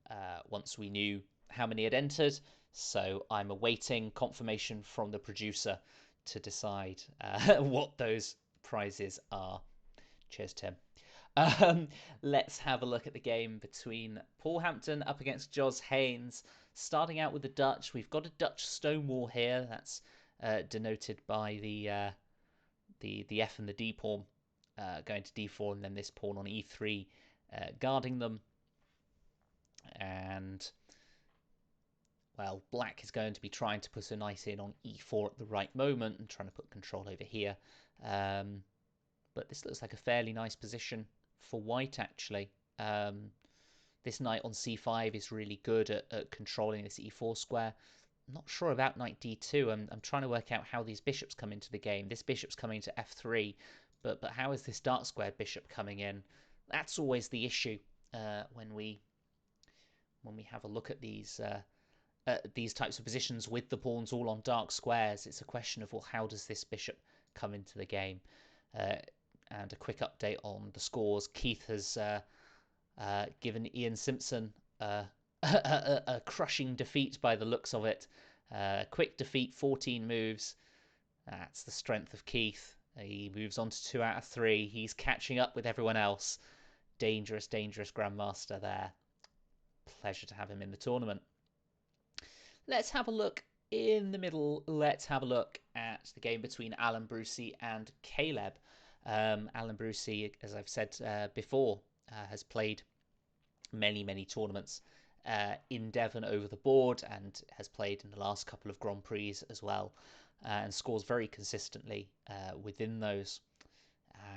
once we knew how many had entered. So I'm awaiting confirmation from the producer to decide what those prizes are. Cheers, Tim. Let's have a look at the game between Paul Hampton up against Jos Haynes. Starting out with the Dutch, we've got a Dutch stonewall here. That's denoted by the F and the D pawn going to d4, and then this pawn on e3 guarding them. And, well, black is going to be trying to put a knight in on e4 at the right moment and trying to put control over here. But this looks like a fairly nice position for white, actually. This knight on c5 is really good at controlling this e4 square. I'm not sure about knight d2. I'm trying to work out how these bishops come into the game. This bishop's coming to f3, but how is this dark squared bishop coming in? That's always the issue when we have a look at these types of positions with the pawns all on dark squares. It's a question of, well, how does this bishop come into the game? And a quick update on the scores. Keith has given Ian Simpson a crushing defeat by the looks of it. Quick defeat, 14 moves. That's the strength of Keith. He moves on to 2 out of 3. He's catching up with everyone else. Dangerous, dangerous Grandmaster there. Pleasure to have him in the tournament. Let's have a look in the middle. Let's have a look at the game between Alan Brucey and Caleb. Alan Brucey, as I've said before, has played many tournaments in Devon over the board and has played in the last couple of Grand Prix as well, and scores very consistently within those,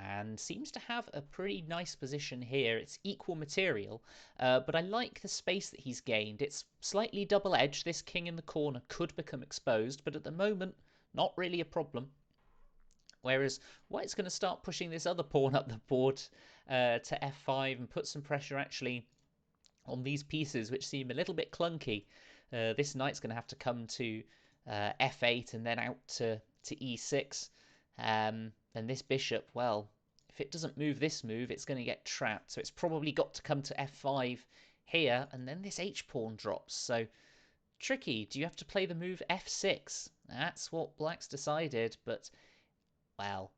and seems to have a pretty nice position here. It's equal material, but I like the space that he's gained. It's slightly double-edged. This king in the corner could become exposed, but at the moment, not really a problem. Whereas white's going to start pushing this other pawn up the board to f5 and put some pressure actually on these pieces, which seem a little bit clunky. This knight's going to have to come to f8 and then out to e6. And this bishop, well, if it doesn't move this move, it's going to get trapped. So it's probably got to come to f5 here, and then this h-pawn drops. So tricky. Do you have to play the move f6? That's what black's decided, but, well,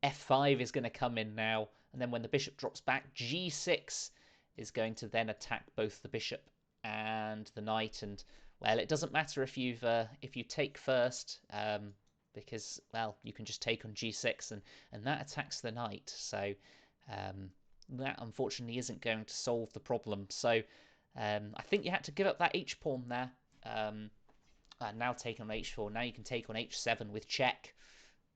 f5 is going to come in now, and then when the bishop drops back, g6 is going to then attack both the bishop and the knight. And, well, it doesn't matter if you take first, because, well, you can just take on g6 and that attacks the knight. So that unfortunately isn't going to solve the problem. So I think you had to give up that h pawn there. Now taking on h4. Now you can take on h7 with check,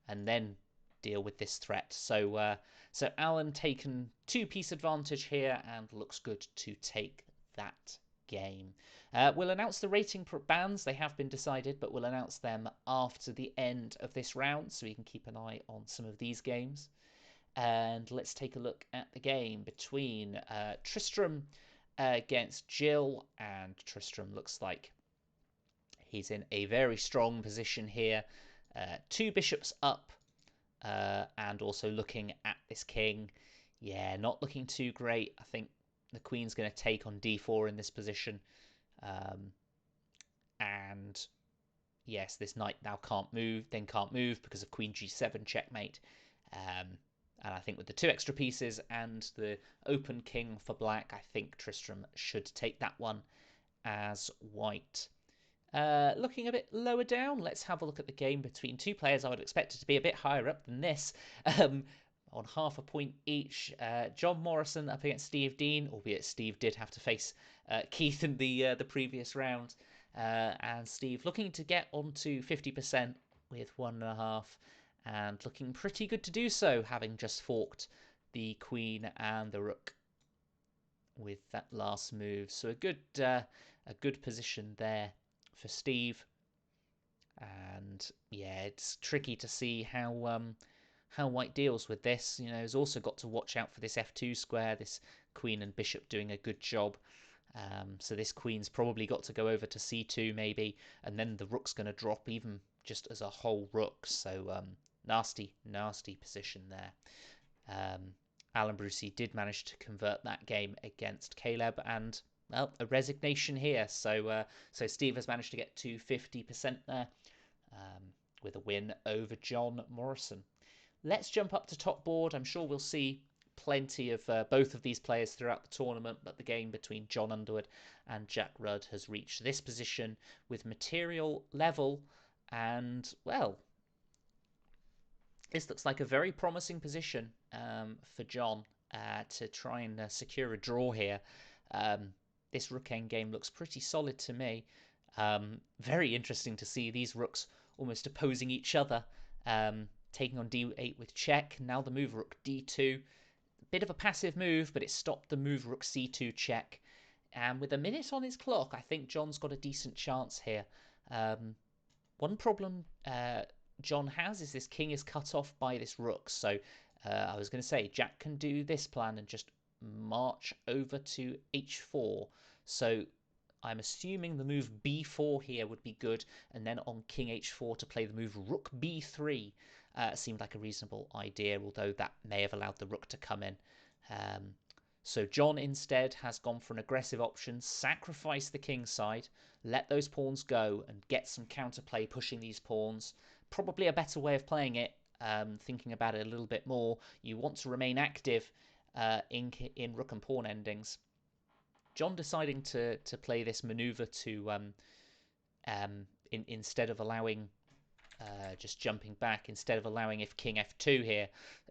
and then deal with this threat. So so Alan taken 2-piece advantage here and looks good to take that game. We'll announce the rating bands. They have been decided, but we'll announce them after the end of this round, so you can keep an eye on some of these games. And let's take a look at the game between Tristram against Jill. And Tristram looks like he's in a very strong position here. 2 bishops up, and also looking at this king. Yeah, not looking too great. I think the queen's going to take on d4 in this position. And yes, this knight now can't move because of queen g7 checkmate. And I think with the 2 extra pieces and the open king for black, I think Tristram should take that one as white. Looking a bit lower down, let's have a look at the game between 2 players. I would expect it to be a bit higher up than this. On half a point each, John Morrison up against Steve Dean, albeit Steve did have to face Keith in the previous round. And Steve looking to get onto 50% with 1.5, and looking pretty good to do so, having just forked the queen and the rook with that last move. So a good position there for Steve. And yeah, it's tricky to see how white deals with this. You know, he's also got to watch out for this f2 square, this queen and bishop doing a good job. So this queen's probably got to go over to c2 maybe, and then the rook's going to drop even just as a whole rook. So nasty position there. Alan Brucey did manage to convert that game against Caleb, and well, a resignation here. So so Steve has managed to get to 50% there, with a win over John Morrison. Let's jump up to top board. I'm sure we'll see plenty of both of these players throughout the tournament, but the game between John Underwood and Jack Rudd has reached this position with material level, and well, this looks like a very promising position for John to try and secure a draw here. This rook endgame looks pretty solid to me. Very interesting to see these rooks almost opposing each other. Taking on d8 with check. Now the move rook d2. Bit of a passive move, but it stopped the move rook c2 check. And with a minute on his clock, I think John's got a decent chance here. One problem John has is this king is cut off by this rook. So I was going to say Jack can do this plan and just march over to h4. So I'm assuming the move b4 here would be good, and then on king h4 to play the move rook b3 seemed like a reasonable idea, although that may have allowed the rook to come in. So John instead has gone for an aggressive option, sacrifice the king side, let those pawns go and get some counterplay pushing these pawns. Probably a better way of playing it, thinking about it a little bit more. You want to remain active in rook and pawn endings. John deciding to play this maneuver to instead of allowing just jumping back, instead of allowing if king f2 here,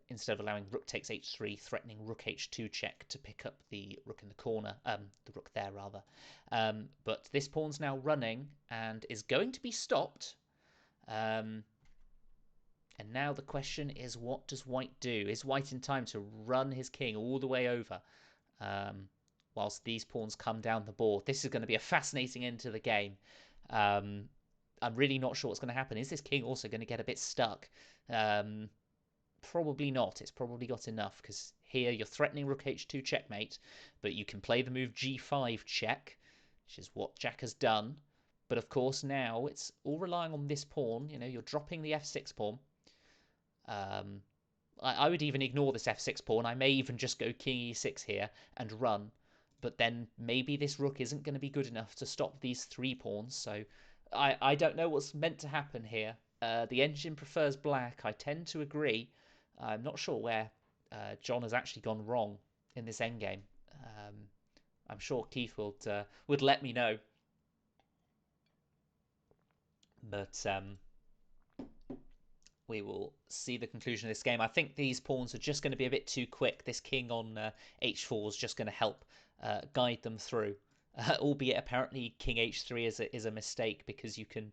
instead of allowing rook takes h3, threatening rook h2 check to pick up the rook in the corner, the rook there rather. But this pawn's now running and is going to be stopped. And now the question is, what does white do? Is white in time to run his king all the way over whilst these pawns come down the board? This is going to be a fascinating end to the game. I'm really not sure what's going to happen. Is this king also going to get a bit stuck? Probably not. It's probably got enough, because here you're threatening rook h2 checkmate, but you can play the move g5 check, which is what Jack has done. But of course now it's all relying on this pawn. You know, you're dropping the f6 pawn. I would even ignore this f6 pawn. I may even just go king e6 here and run. But then maybe this rook isn't going to be good enough to stop these 3 pawns. So I don't know what's meant to happen here. The engine prefers black. I tend to agree. I'm not sure where John has actually gone wrong in this endgame. I'm sure Keith would let me know. But we will see the conclusion of this game. I think these pawns are just going to be a bit too quick. This king on h4 is just going to help guide them through. Albeit apparently king h3 is a mistake because you can...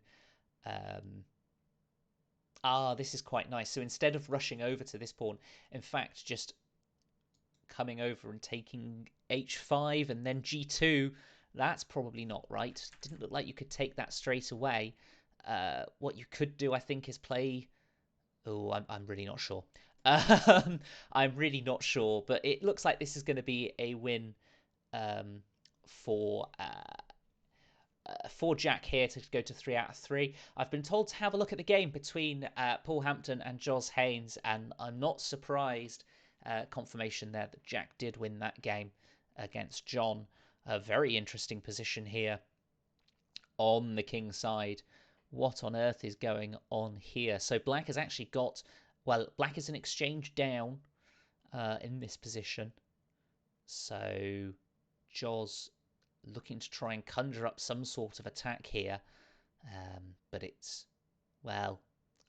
this is quite nice. So instead of rushing over to this pawn, in fact, just coming over and taking h5 and then g2, that's probably not right. Didn't look like you could take that straight away. What you could do, I think, is play... Oh, I'm really not sure. I'm really not sure, but it looks like this is going to be a win for Jack here to go to 3 out of 3. I've been told to have a look at the game between Paul Hampton and Jos Haynes, and I'm not surprised. Confirmation there that Jack did win that game against John. A very interesting position here on the king side. What on earth is going on here? So black has actually got... Well, black is an exchange down in this position. So Jos looking to try and conjure up some sort of attack here. But it's... Well,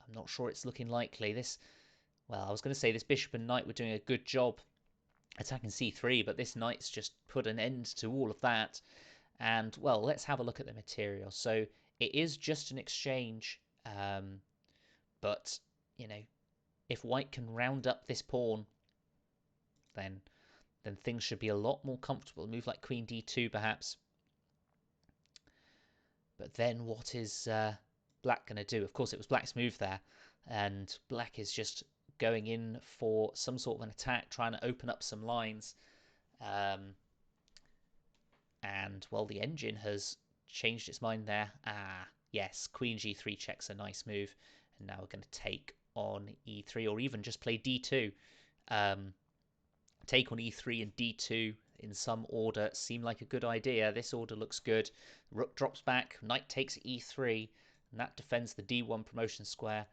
I'm not sure it's looking likely. Well, I was going to say this bishop and knight were doing a good job attacking c3, but this knight's just put an end to all of that. And, well, let's have a look at the material. So it is just an exchange, but, you know, if white can round up this pawn, then things should be a lot more comfortable. A move like queen d2, perhaps. But then what is black going to do? Of course, it was black's move there, and black is just going in for some sort of an attack, trying to open up some lines. And, well, the engine has changed its mind there. Yes, queen g3 checks a nice move. And now we're going to take on e3, or even just play d2. Take on e3 and d2 in some order seem like a good idea. This order looks good. Rook drops back, knight takes e3, and that defends the d1 promotion square.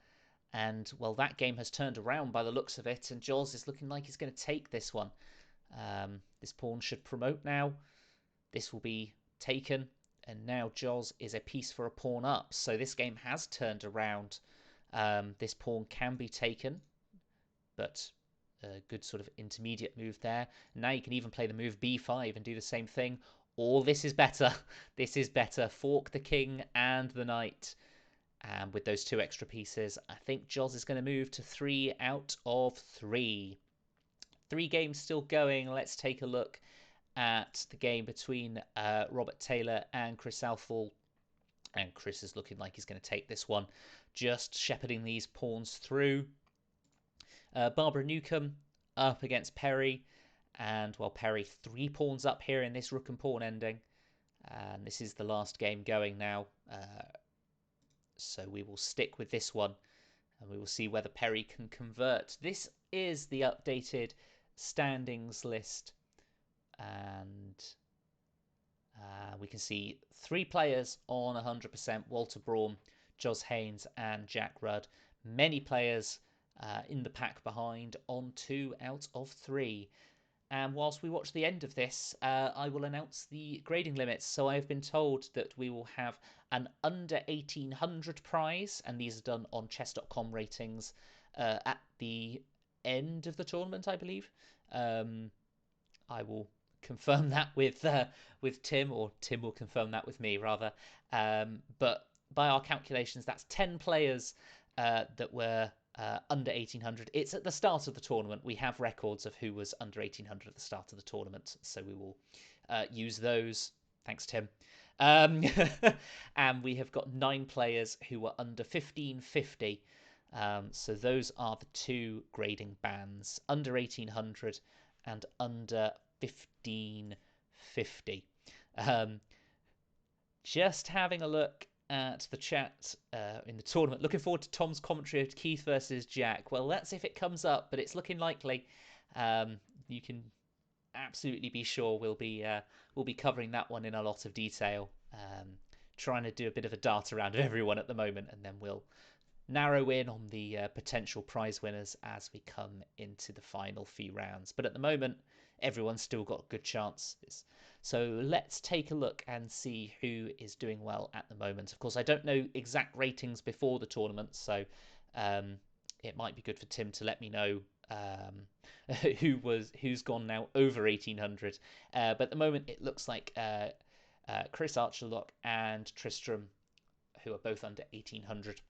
And, well, that game has turned around by the looks of it, and Jos is looking like he's going to take this one. This pawn should promote now. This will be taken, and now Jos is a piece for a pawn up. So this game has turned around. This pawn can be taken, but a good sort of intermediate move there. Now you can even play the move b5 and do the same thing. Or this is better. This is better. Fork the king and the knight. And with those two extra pieces, I think Jos is going to move to 3 out of 3. 3 games still going. Let's take a look at the game between Robert Taylor and Chris Southall. And Chris is looking like he's going to take this one, just shepherding these pawns through. Barbara Newcomb up against Perry. And, well, Perry 3 pawns up here in this rook and pawn ending. And this is the last game going now. So we will stick with this one. And we will see whether Perry can convert. This is the updated standings list. And we can see 3 players on 100%. Walter Braun, Jos Haynes and Jack Rudd. Many players in the pack behind on 2 out of 3. And whilst we watch the end of this, I will announce the grading limits. So I've been told that we will have an under 1800 prize, and these are done on chess.com ratings at the end of the tournament, I believe. I will confirm that with Tim, or Tim will confirm that with me, rather. But by our calculations, that's 10 players that were under 1800. It's at the start of the tournament. We have records of who was under 1800 at the start of the tournament, so we will use those. Thanks, Tim. And we have got 9 players who were under 1550. So those are the 2 grading bands, under 1800 and under 1550. Just having a look at the chat in the tournament. Looking forward to Tom's commentary of Keith versus Jack. Well, that's if it comes up, but it's looking likely. You can absolutely be sure we'll be covering that one in a lot of detail. Trying to do a bit of a dart around of everyone at the moment, and then we'll narrow in on the potential prize winners as we come into the final few rounds. But at the moment, everyone's still got good chances. So let's take a look and see who is doing well at the moment. Of course, I don't know exact ratings before the tournament, so it might be good for Tim to let me know who's gone now over 1800. But at the moment, it looks like Chris Archerlock and Tristram, who are both under 1800,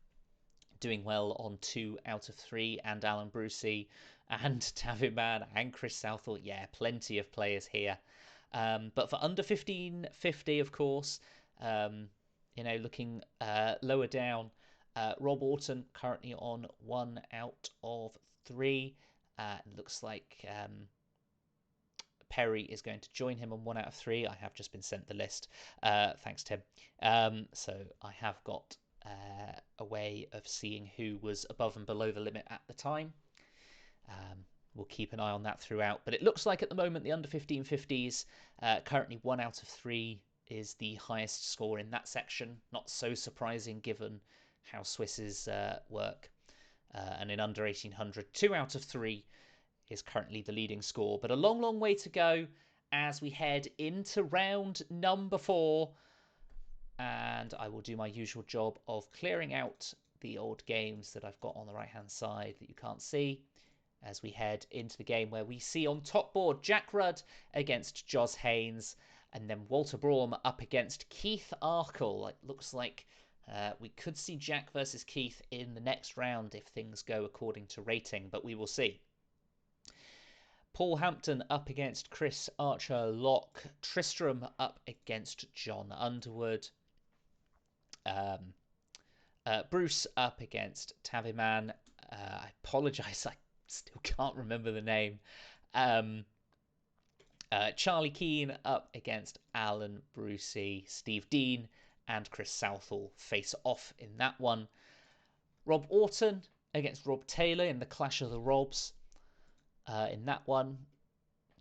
doing well on 2 out of 3, and Alan Brucey and Taviman and Chris Southall. Yeah, plenty of players here. But for under 1550, of course, looking lower down, Rob Orton currently on 1 out of 3. Looks like Perry is going to join him on 1 out of 3. I have just been sent the list. Thanks, Tim. So I have got a way of seeing who was above and below the limit at the time. We'll keep an eye on that throughout. But it looks like at the moment the under 1550s, currently 1 out of 3 is the highest score in that section. Not so surprising given how Swisses work. And in under 1800, 2 out of 3 is currently the leading score. But a long, long way to go as we head into round number 4. And I will do my usual job of clearing out the old games that I've got on the right-hand side that you can't see as we head into the game where we see on top board Jack Rudd against Joz Haynes, and then Walter Braum up against Keith Arkle. It looks like we could see Jack versus Keith in the next round if things go according to rating, but we will see. Paul Hampton up against Chris Archer-Lock. Tristram up against John Underwood. Bruce up against Taviman. I apologise, I still can't remember the name. Charlie Keane up against Alan Brucey. Steve Dean and Chris Southall face off in that one. Rob Orton against Rob Taylor in the Clash of the Robs. In that one,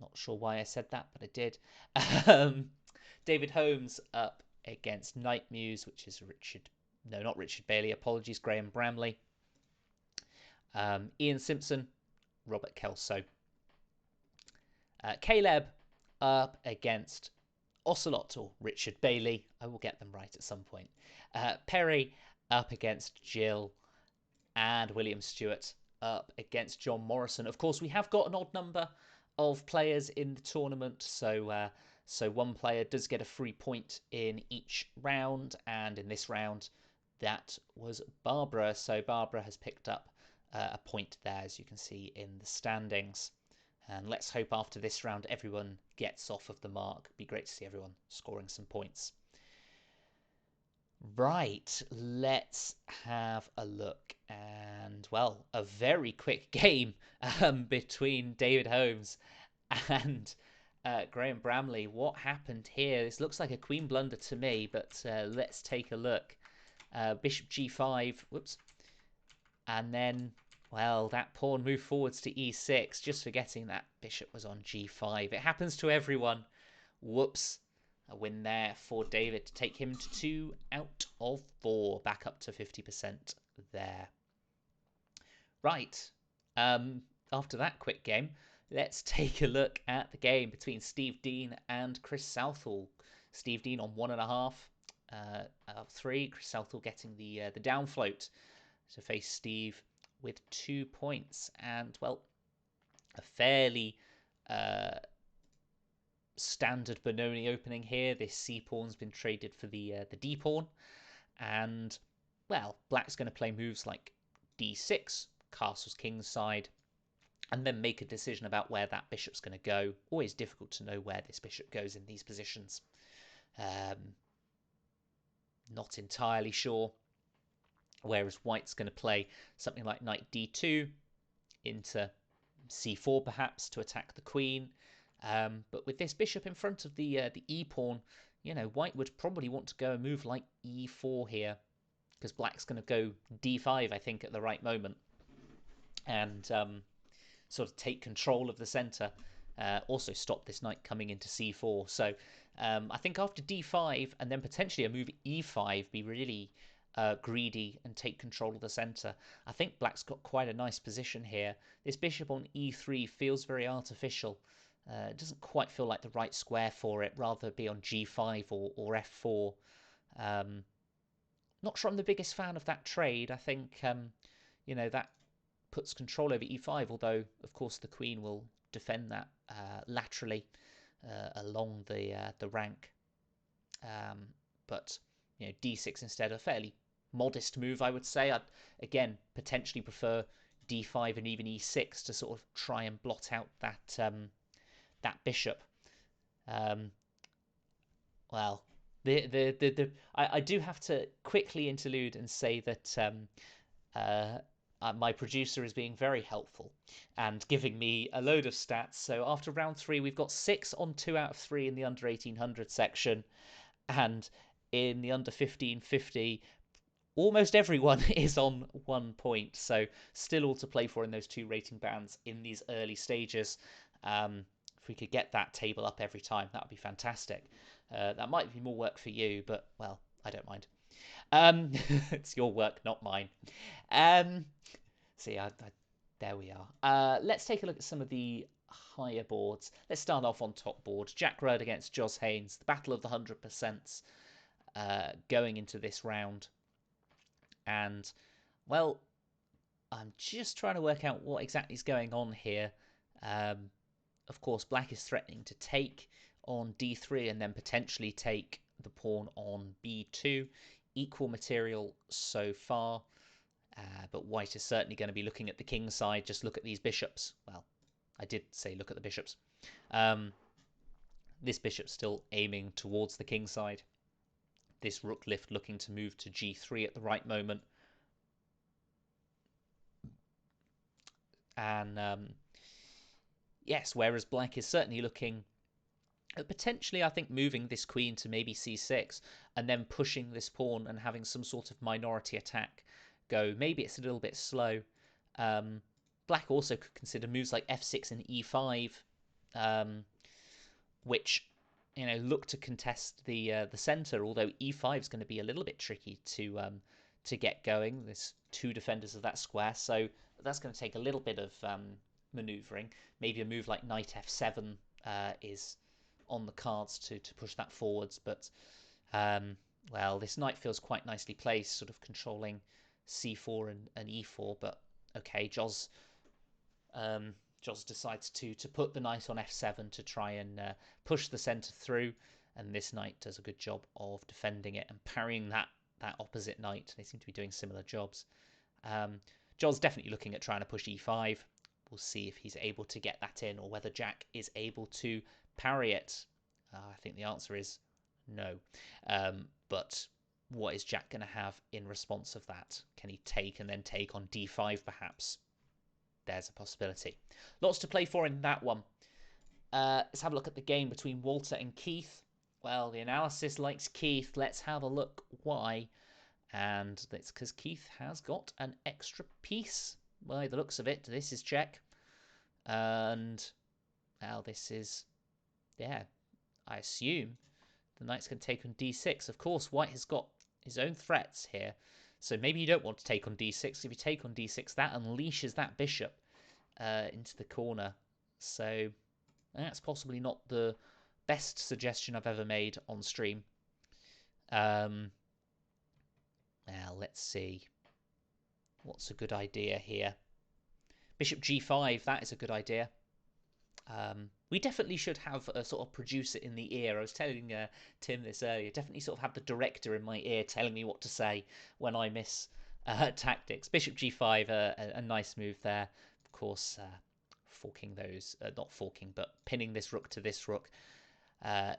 not sure why I said that, but I did. David Holmes up against Night Muse, which is not Richard Bailey, apologies, Graham Bramley. Ian Simpson, Robert Kelso. Caleb up against Ocelot or Richard Bailey. I will get them right at some point. Perry up against Jill, and William Stewart up against John Morrison. Of course, we have got an odd number of players in the tournament, so one player does get a free point in each round, and in this round that was Barbara. So Barbara has picked up a point there, as you can see in the standings. And let's hope after this round everyone gets off of the mark. Be great to see everyone scoring some points. Right, let's have a look. And, well, a very quick game between David Holmes and Graham Bramley. What happened here? This looks like a queen blunder to me, but let's take a look. Bishop g5, whoops. And then, well, that pawn moved forwards to e6, just forgetting that bishop was on g5. It happens to everyone. Whoops. A win there for David to take him to 2 out of 4, back up to 50% there. Right, after that quick game, let's take a look at the game between Steve Dean and Chris Southall. Steve Dean on 1.5 out of 3. Chris Southall getting the down float to face Steve with 2 points. And, well, a fairly standard Benoni opening here. This c-pawn's been traded for the d pawn, and, well, black's going to play moves like d6, castle's king's side, and then make a decision about where that bishop's going to go. Always difficult to know where this bishop goes in these positions. Not entirely sure. Whereas white's going to play something like knight d2 into c4 perhaps to attack the queen. But with this bishop in front of the e-pawn, white would probably want to go a move like e4 here, because black's going to go d5, I think, at the right moment, and sort of take control of the center. Also stop this knight coming into c4. So I think after d5 and then potentially a move e5, be really greedy and take control of the center. I think black's got quite a nice position here. This bishop on e3 feels very artificial. It doesn't quite feel like the right square for it, rather be on g5 or f4. Not sure I'm the biggest fan of that trade. I think, that puts control over e5, although, of course, the queen will defend that laterally along the rank. But, d6 instead, a fairly modest move, I would say. I'd, again, potentially prefer d5 and even e6 to sort of try and blot out that bishop. Well, I do have to quickly interlude and say that my producer is being very helpful and giving me a load of stats. So after round 3, we've got 6 on 2 out of 3 in the under 1800 section, and in the under 1550, almost everyone is on 1 point. So still all to play for in those 2 rating bands in these early stages. If we could get that table up every time, that would be fantastic. That might be more work for you, but, well, I don't mind. It's your work, not mine. See, there we are. Let's take a look at some of the higher boards. Let's start off on top board. Jack Rudd against Joz Haynes. The battle of the 100% going into this round. And, well, I'm just trying to work out what exactly is going on here. Of course, black is threatening to take on d3 and then potentially take the pawn on b2. Equal material so far, but white is certainly going to be looking at the king side. Just look at these bishops. Well, I did say look at the bishops. This bishop's still aiming towards the king side. This rook lift looking to move to g3 at the right moment. And yes, whereas black is certainly looking at potentially, I think, moving this queen to maybe c6 and then pushing this pawn and having some sort of minority attack go. Maybe it's a little bit slow. Black also could consider moves like f6 and e5, which look to contest the center. Although e5 is going to be a little bit tricky to get going. There's 2 defenders of that square, so that's going to take a little bit of maneuvering. Maybe a move like knight f7 is on the cards to push that forwards, but well, this knight feels quite nicely placed, sort of controlling c4 and e4. But okay, Joz decides to put the knight on f7 to try and push the center through, and this knight does a good job of defending it and parrying that opposite knight. They seem to be doing similar jobs. Joz definitely looking at trying to push e5. We'll see if he's able to get that in, or whether Jack is able to parry it. I think the answer is no. But what is Jack going to have in response of that? Can he take and then take on d5 perhaps? There's a possibility. Lots to play for in that one. Let's have a look at the game between Walter and Keith. Well, the analysis likes Keith. Let's have a look why. And that's because Keith has got an extra piece. By the looks of it, this is check. And now this is, yeah, I assume the knight's going to take on d6. Of course, white has got his own threats here. So maybe you don't want to take on d6. If you take on d6, that unleashes that bishop into the corner. So that's possibly not the best suggestion I've ever made on stream. Now, let's see. What's a good idea here? Bishop g5, that is a good idea. We definitely should have a sort of producer in the ear. I was telling Tim this earlier. Definitely sort of have the director in my ear telling me what to say when I miss tactics. Bishop g5, a nice move there. Of course, forking those, not forking, but pinning this rook to this rook.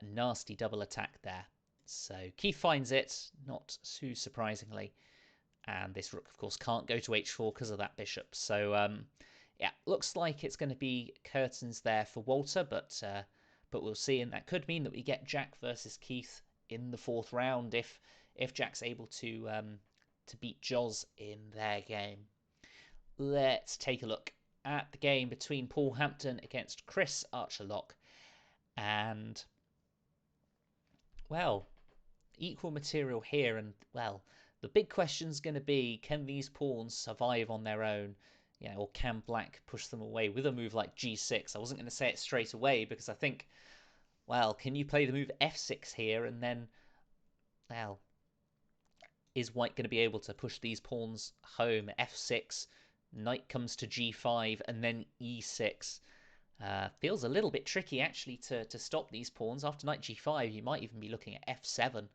Nasty double attack there. So Keith finds it, not too surprisingly. And this rook, of course, can't go to h4 because of that bishop. So, yeah, looks like it's going to be curtains there for Walter, but we'll see. And that could mean that we get Jack versus Keith in the 4th round if Jack's able to beat Joz in their game. Let's take a look at the game between Paul Hampton against Chris Archer-Locke. And, well, equal material here. And, well, the big question is going to be, can these pawns survive on their own? Or can black push them away with a move like g6? I wasn't going to say it straight away because I think, well, can you play the move f6 here and then, well, is white going to be able to push these pawns home? f6, Knight comes to g5 and then e6. Feels a little bit tricky actually to stop these pawns. After knight g5, you might even be looking at f7.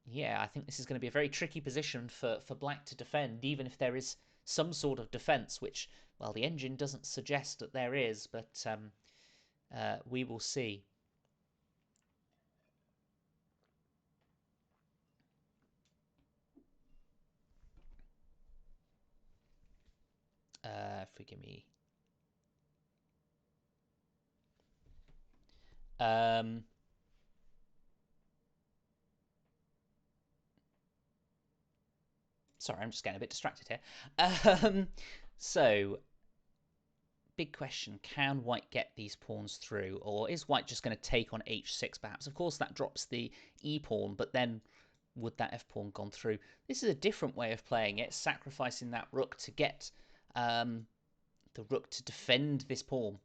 Yeah, I think this is going to be a very tricky position for black to defend, even if there is some sort of defense, which, well, the engine doesn't suggest that there is, but we will see. Forgive me. Sorry, I'm just getting a bit distracted here. So, big question, can white get these pawns through, or is white just going to take on h6 perhaps? Of course, that drops the e-pawn, but then would that f-pawn gone through? This is a different way of playing it, sacrificing that rook to get the rook to defend this pawn,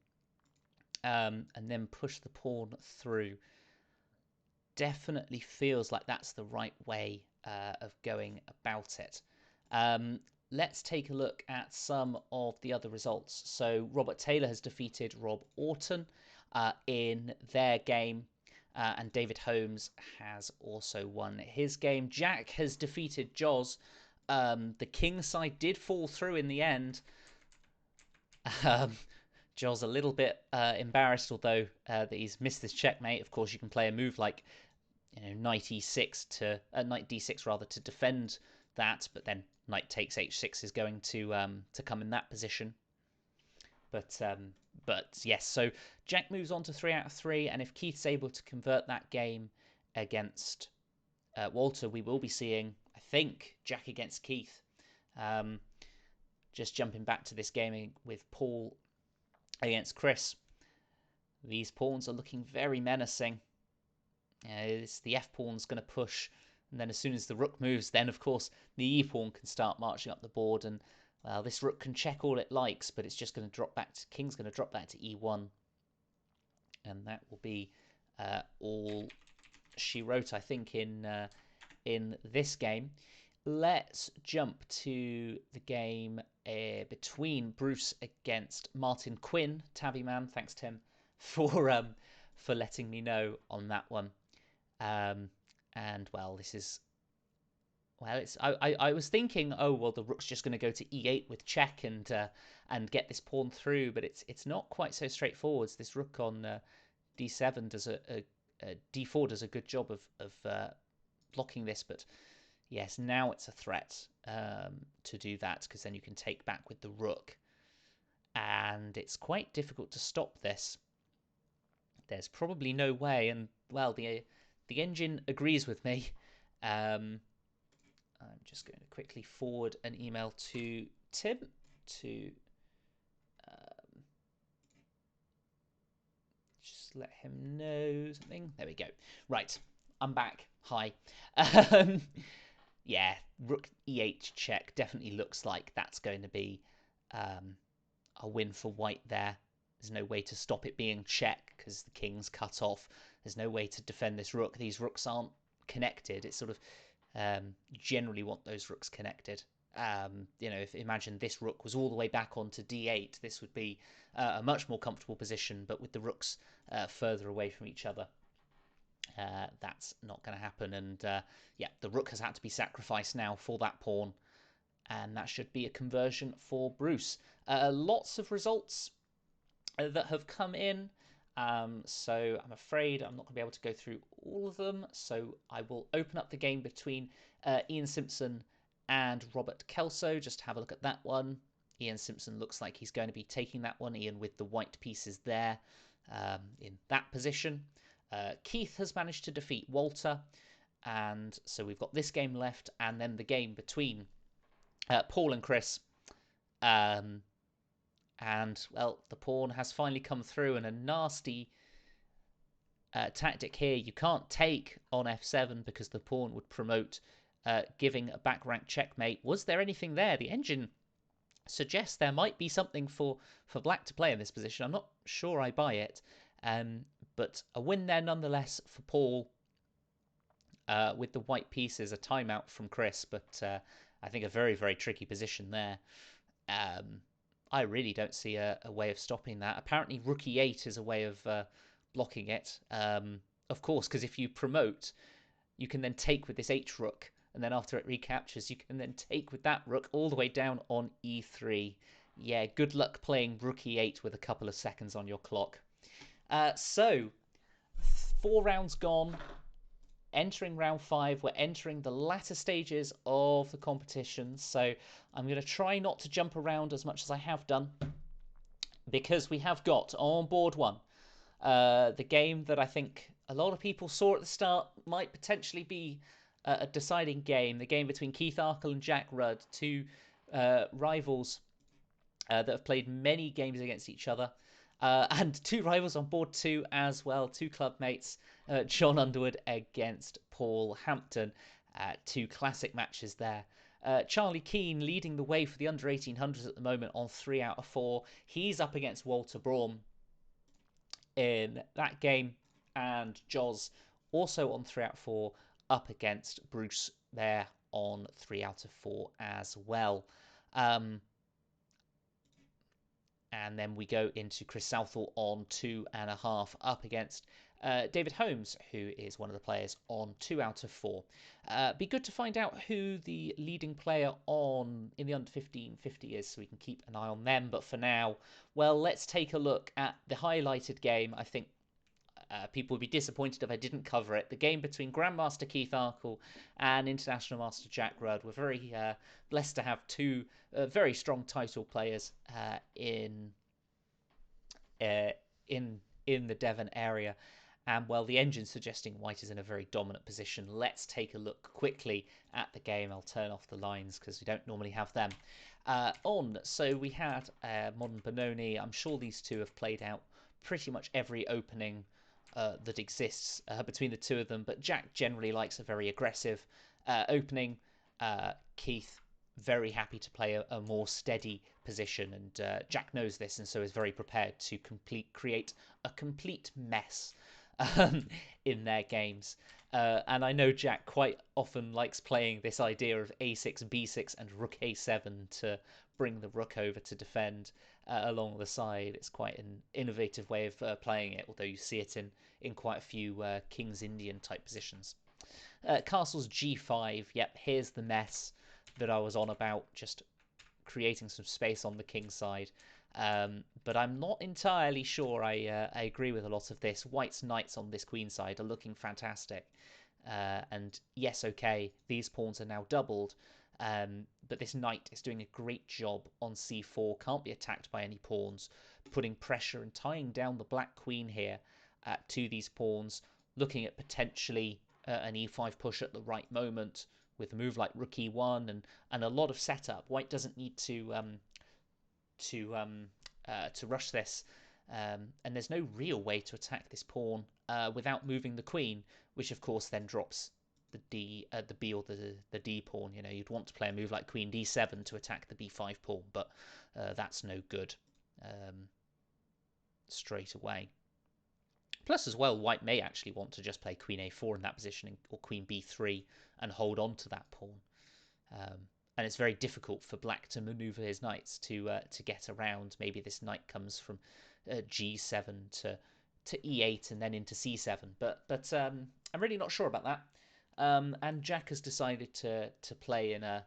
and then push the pawn through. Definitely feels like that's the right way of going about it. Let's take a look at some of the other results. So Robert Taylor has defeated Rob Orton in their game, and David Holmes has also won his game. Jack has defeated Joz. The king side did fall through in the end. Joz a little bit embarrassed, although that he's missed this checkmate. Of course, you can play a move like knight e6 to knight d6 rather to defend that, but then knight takes h6 is going to come in that position. But yes, so Jack moves on to 3 out of 3, and if Keith's able to convert that game against Walter, we will be seeing, I think, Jack against Keith. Just jumping back to this game with Paul against Chris. These pawns are looking very menacing. The f-pawn's going to push, and then as soon as the rook moves, then of course the e-pawn can start marching up the board, and well, this rook can check all it likes, but it's just going to drop back to king's going to drop back to e1, and that will be all she wrote, I think, in this game. Let's jump to the game between Bruce against Martin Quinn. Tabby man, thanks Tim for letting me know on that one. And well, this is it's I was thinking, oh well, the rook's just going to go to e8 with check and get this pawn through, but it's not quite so straightforward. This rook on d7 does a d4 does a good job of blocking this, but yes, now it's a threat to do that, because then you can take back with the rook, and it's quite difficult to stop this. There's probably no way, and well, the engine agrees with me. I'm just going to quickly forward an email to Tim to just let him know something. There we go. Right, I'm back. Hi. Yeah, rook e8 check definitely looks like that's going to be a win for white there. There's no way to stop it being check because the king's cut off. There's no way to defend this rook. These rooks aren't connected. It's sort of you generally want those rooks connected. If imagine this rook was all the way back onto d8, this would be a much more comfortable position, but with the rooks further away from each other, that's not going to happen. And yeah, the rook has had to be sacrificed now for that pawn, and that should be a conversion for Bruce. Lots of results that have come in, so I'm afraid I'm not going to be able to go through all of them, so I will open up the game between Ian Simpson and Robert Kelso just to have a look at that one. Ian Simpson looks like he's going to be taking that one, Ian with the white pieces there in that position. Keith has managed to defeat Walter, and so we've got this game left, and then the game between Paul and Chris. And, well, the pawn has finally come through, and a nasty tactic here. You can't take on f7 because the pawn would promote giving a back rank checkmate. Was there anything there? The engine suggests there might be something for black to play in this position. I'm not sure I buy it. But a win there nonetheless for Paul with the white pieces. A timeout from Chris, but I think a very, very tricky position there. Um, I really don't see a way of stopping that. Apparently, rook e8 is a way of blocking it. Of course, because if you promote, you can then take with this h rook, and then after it recaptures, you can then take with that rook all the way down on e3. Yeah, good luck playing rook e8 with a couple of seconds on your clock. So, 4 rounds gone. Entering round 5, we're entering the latter stages of the competition. So I'm going to try not to jump around as much as I have done, because we have got on board 1 the game that I think a lot of people saw at the start might potentially be a deciding game. The game between Keith Arkle and Jack Rudd, two rivals that have played many games against each other. And two rivals on board 2 as well, two club mates, John Underwood against Paul Hampton. Two classic matches there. Charlie Keane leading the way for the under 1800s at the moment on 3 out of 4. He's up against Walter Braum in that game, and Joz also on 3 out of 4 up against Bruce there on 3 out of 4 as well. And then we go into Chris Southall on 2.5 up against David Holmes, who is one of the players on 2 out of 4. Be good to find out who the leading player in the under 1550 is, so we can keep an eye on them. But for now, well, let's take a look at the highlighted game. I think people would be disappointed if I didn't cover it. The game between Grandmaster Keith Arkle and International Master Jack Rudd. We're very blessed to have two very strong title players in the Devon area. And well, the engine's suggesting white is in a very dominant position. Let's take a look quickly at the game. I'll turn off the lines because we don't normally have them on. So we had Modern Benoni. I'm sure these two have played out pretty much every opening that exists between the two of them. But Jack generally likes a very aggressive opening. Keith very happy to play a more steady position, and Jack knows this, and so is very prepared to create a complete mess in their games. And I know Jack quite often likes playing this idea of a6, b6, and rook a7 to bring the rook over to defend along the side. It's quite an innovative way of playing it, although you see it in quite a few King's Indian type positions. Castles g5. Yep, here's the mess that I was on about, just creating some space on the king's side. But I'm not entirely sure I agree with a lot of this. White's knights on this queen side are looking fantastic. And yes, okay, these pawns are now doubled. But this knight is doing a great job on c4, can't be attacked by any pawns, putting pressure and tying down the black queen here to these pawns, looking at potentially an e5 push at the right moment with a move like rook e1 and a lot of setup. White doesn't need to rush this, and there's no real way to attack this pawn without moving the queen, which of course then drops the B or the D pawn. You know, you'd want to play a move like queen d7 to attack the b5 pawn, but that's no good straight away. Plus, as well, white may actually want to just play queen a4 in that position, or queen b3, and hold on to that pawn. And it's very difficult for black to maneuver his knights to get around. Maybe this knight comes from g7 to e8 and then into c7. But I'm really not sure about that. And Jack has decided to play in a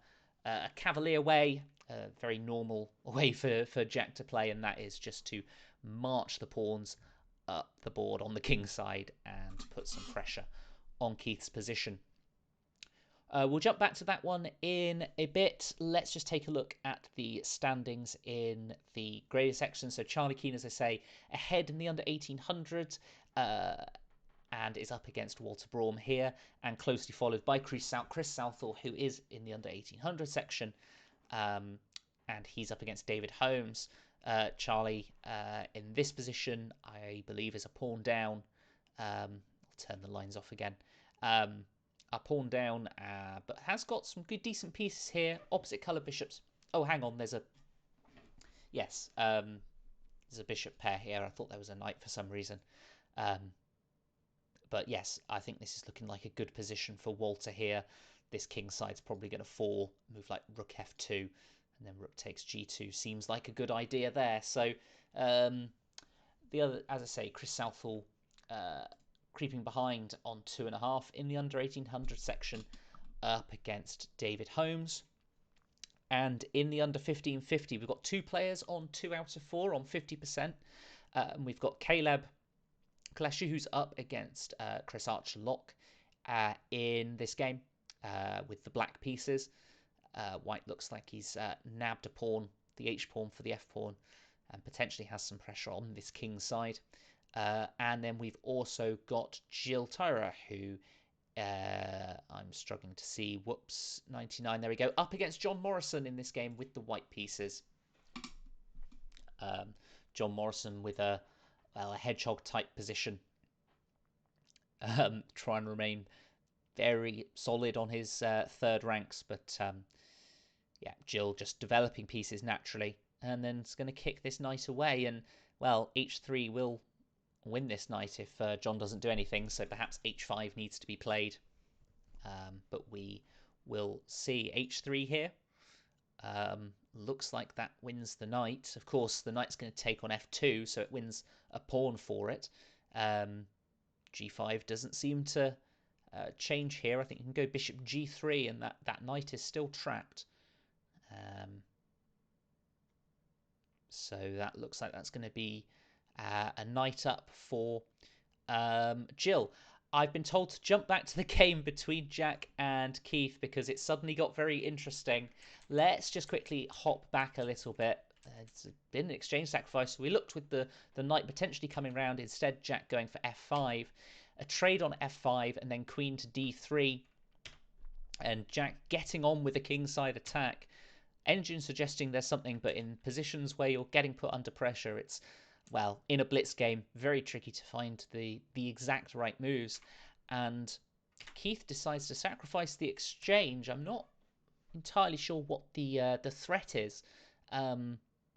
cavalier way, a very normal way for Jack to play, and that is just to march the pawns up the board on the king's side and put some pressure on Keith's position. We'll jump back to that one in a bit. Let's just take a look at the standings in the graded section. So Charlie Keane, as I say, ahead in the under 1800s and is up against Walter Braum here, and closely followed by Chris Southall, who is in the under 1800 section, and he's up against David Holmes. Charlie in this position, I believe, is a pawn down. I'll turn the lines off again. A pawn down, but has got some good, decent pieces here. Opposite colour bishops. Oh, hang on. There's a bishop pair here. I thought there was a knight for some reason. But yes, I think this is looking like a good position for Walter here. this king side's probably going to fall. Move like rook f2, and then rook takes g2 seems like a good idea there. So the other, as I say, Chris Southall creeping behind on 2.5 in the under 1800 section, up against David Holmes. And in the under 1550, we've got two players on 2 out of 4 on 50%. And we've got Caleb Kaleshu, who's up against Chris Archer-Locke in this game with the black pieces. White looks like he's nabbed a pawn, the h-pawn for the f-pawn, and potentially has some pressure on this king side. And then we've also got Jill Tyra, who I'm struggling to see. Whoops, 99. There we go. Up against John Morrison in this game with the white pieces. John Morrison with a hedgehog type position, try and remain very solid on his third ranks, but yeah, Jill just developing pieces naturally, and then it's going to kick this knight away, and well, h3 will win this knight if John doesn't do anything, so perhaps h5 needs to be played, but we will see. H3 here. Looks like that wins the knight. Of course, the knight's going to take on f2, so it wins a pawn for it. G5 doesn't seem to change here. I think you can go bishop g3, and that knight is still trapped. So that looks like that's going to be a knight up for Jill. I've been told to jump back to the game between Jack and Keith because it suddenly got very interesting. Let's just quickly hop back a little bit. It's been an exchange sacrifice. We looked with the knight potentially coming round. Instead, Jack going for f5. A trade on f5 and then queen to d3. And Jack getting on with a kingside attack. Engine suggesting there's something, but in positions where you're getting put under pressure, it's, well, in a blitz game, very tricky to find the exact right moves. And Keith decides to sacrifice the exchange. I'm not entirely sure what the threat is.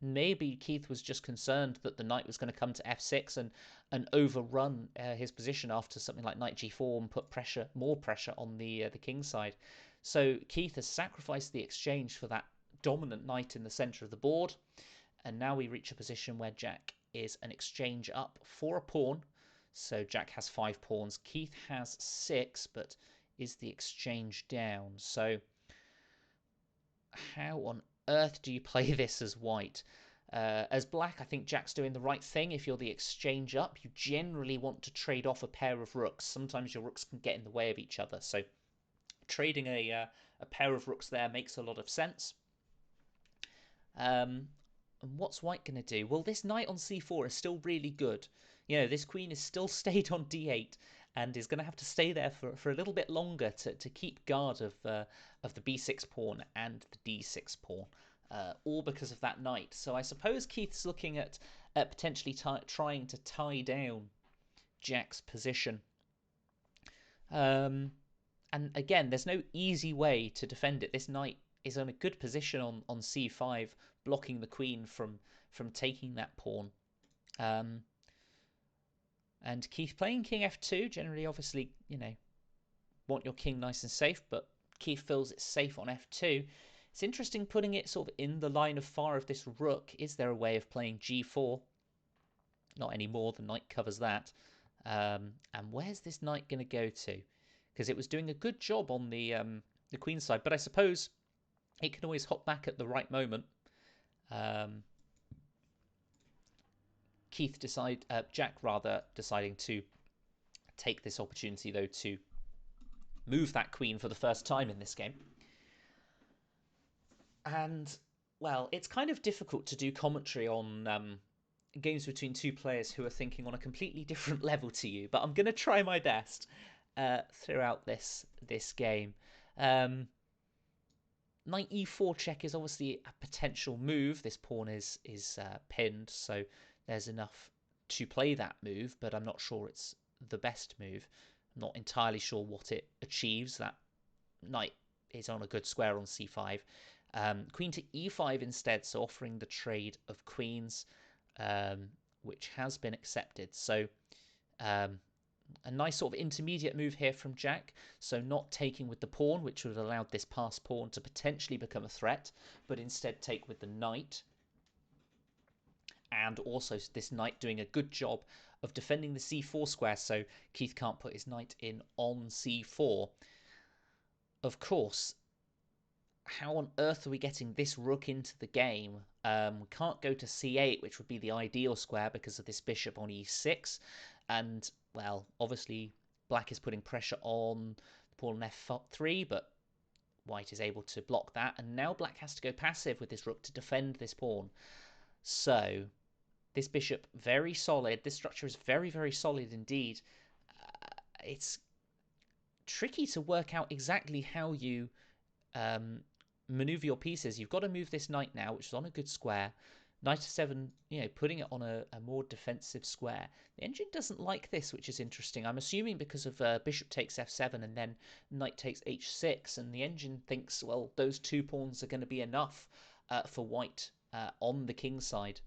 Maybe Keith was just concerned that the knight was going to come to f6 and overrun his position after something like knight g4 and put more pressure on the king side. So Keith has sacrificed the exchange for that dominant knight in the center of the board, and now we reach a position where Jack is an exchange up for a pawn. So Jack has 5 pawns, Keith has 6, but is the exchange down? So how on earth do you play this as white? As black, I think Jack's doing the right thing. If you're the exchange up, you generally want to trade off a pair of rooks. Sometimes your rooks can get in the way of each other, so trading a pair of rooks there makes a lot of sense. And what's white going to do? Well, this knight on c4 is still really good. You know, this queen is still stayed on d8 and is going to have to stay there for a little bit longer to keep guard of the b6 pawn and the d6 pawn, all because of that knight. So I suppose Keith's looking at potentially trying to tie down Jack's position. And again, there's no easy way to defend it. This knight is in a good position on c5, blocking the queen from taking that pawn. And Keith playing king f2, generally, obviously, you know, want your king nice and safe, but Keith feels it's safe on f2. It's interesting putting it sort of in the line of fire of this rook. Is there a way of playing g4? Not anymore, the knight covers that. And where's this knight going to go to? Because it was doing a good job on the queen side, but I suppose it can always hop back at the right moment. Jack deciding to take this opportunity though to move that queen for the first time in this game. And well, it's kind of difficult to do commentary on games between two players who are thinking on a completely different level to you, but I'm going to try my best throughout this game. Knight e4 check is obviously a potential move. This pawn is pinned, so there's enough to play that move, but I'm not sure it's the best move. I'm not entirely sure what it achieves. That knight is on a good square on c5. Queen to e5 instead, so offering the trade of queens, which has been accepted. So A nice sort of intermediate move here from Jack, so not taking with the pawn, which would have allowed this passed pawn to potentially become a threat, but instead take with the knight. And also this knight doing a good job of defending the c4 square, so Keith can't put his knight in on c4. Of course, how on earth are we getting this rook into the game? We can't go to c8, which would be the ideal square because of this bishop on e6. And, well, obviously black is putting pressure on the pawn on f3, but white is able to block that. And now black has to go passive with this rook to defend this pawn. So this bishop, very solid. This structure is very, very solid indeed. It's tricky to work out exactly how you maneuver your pieces. You've got to move this knight now, which is on a good square. Knight to 7, putting it on a more defensive square. The engine doesn't like this, which is interesting. I'm assuming because of bishop takes f7 and then knight takes h6, and the engine thinks, well, those 2 pawns are going to be enough for white on the king side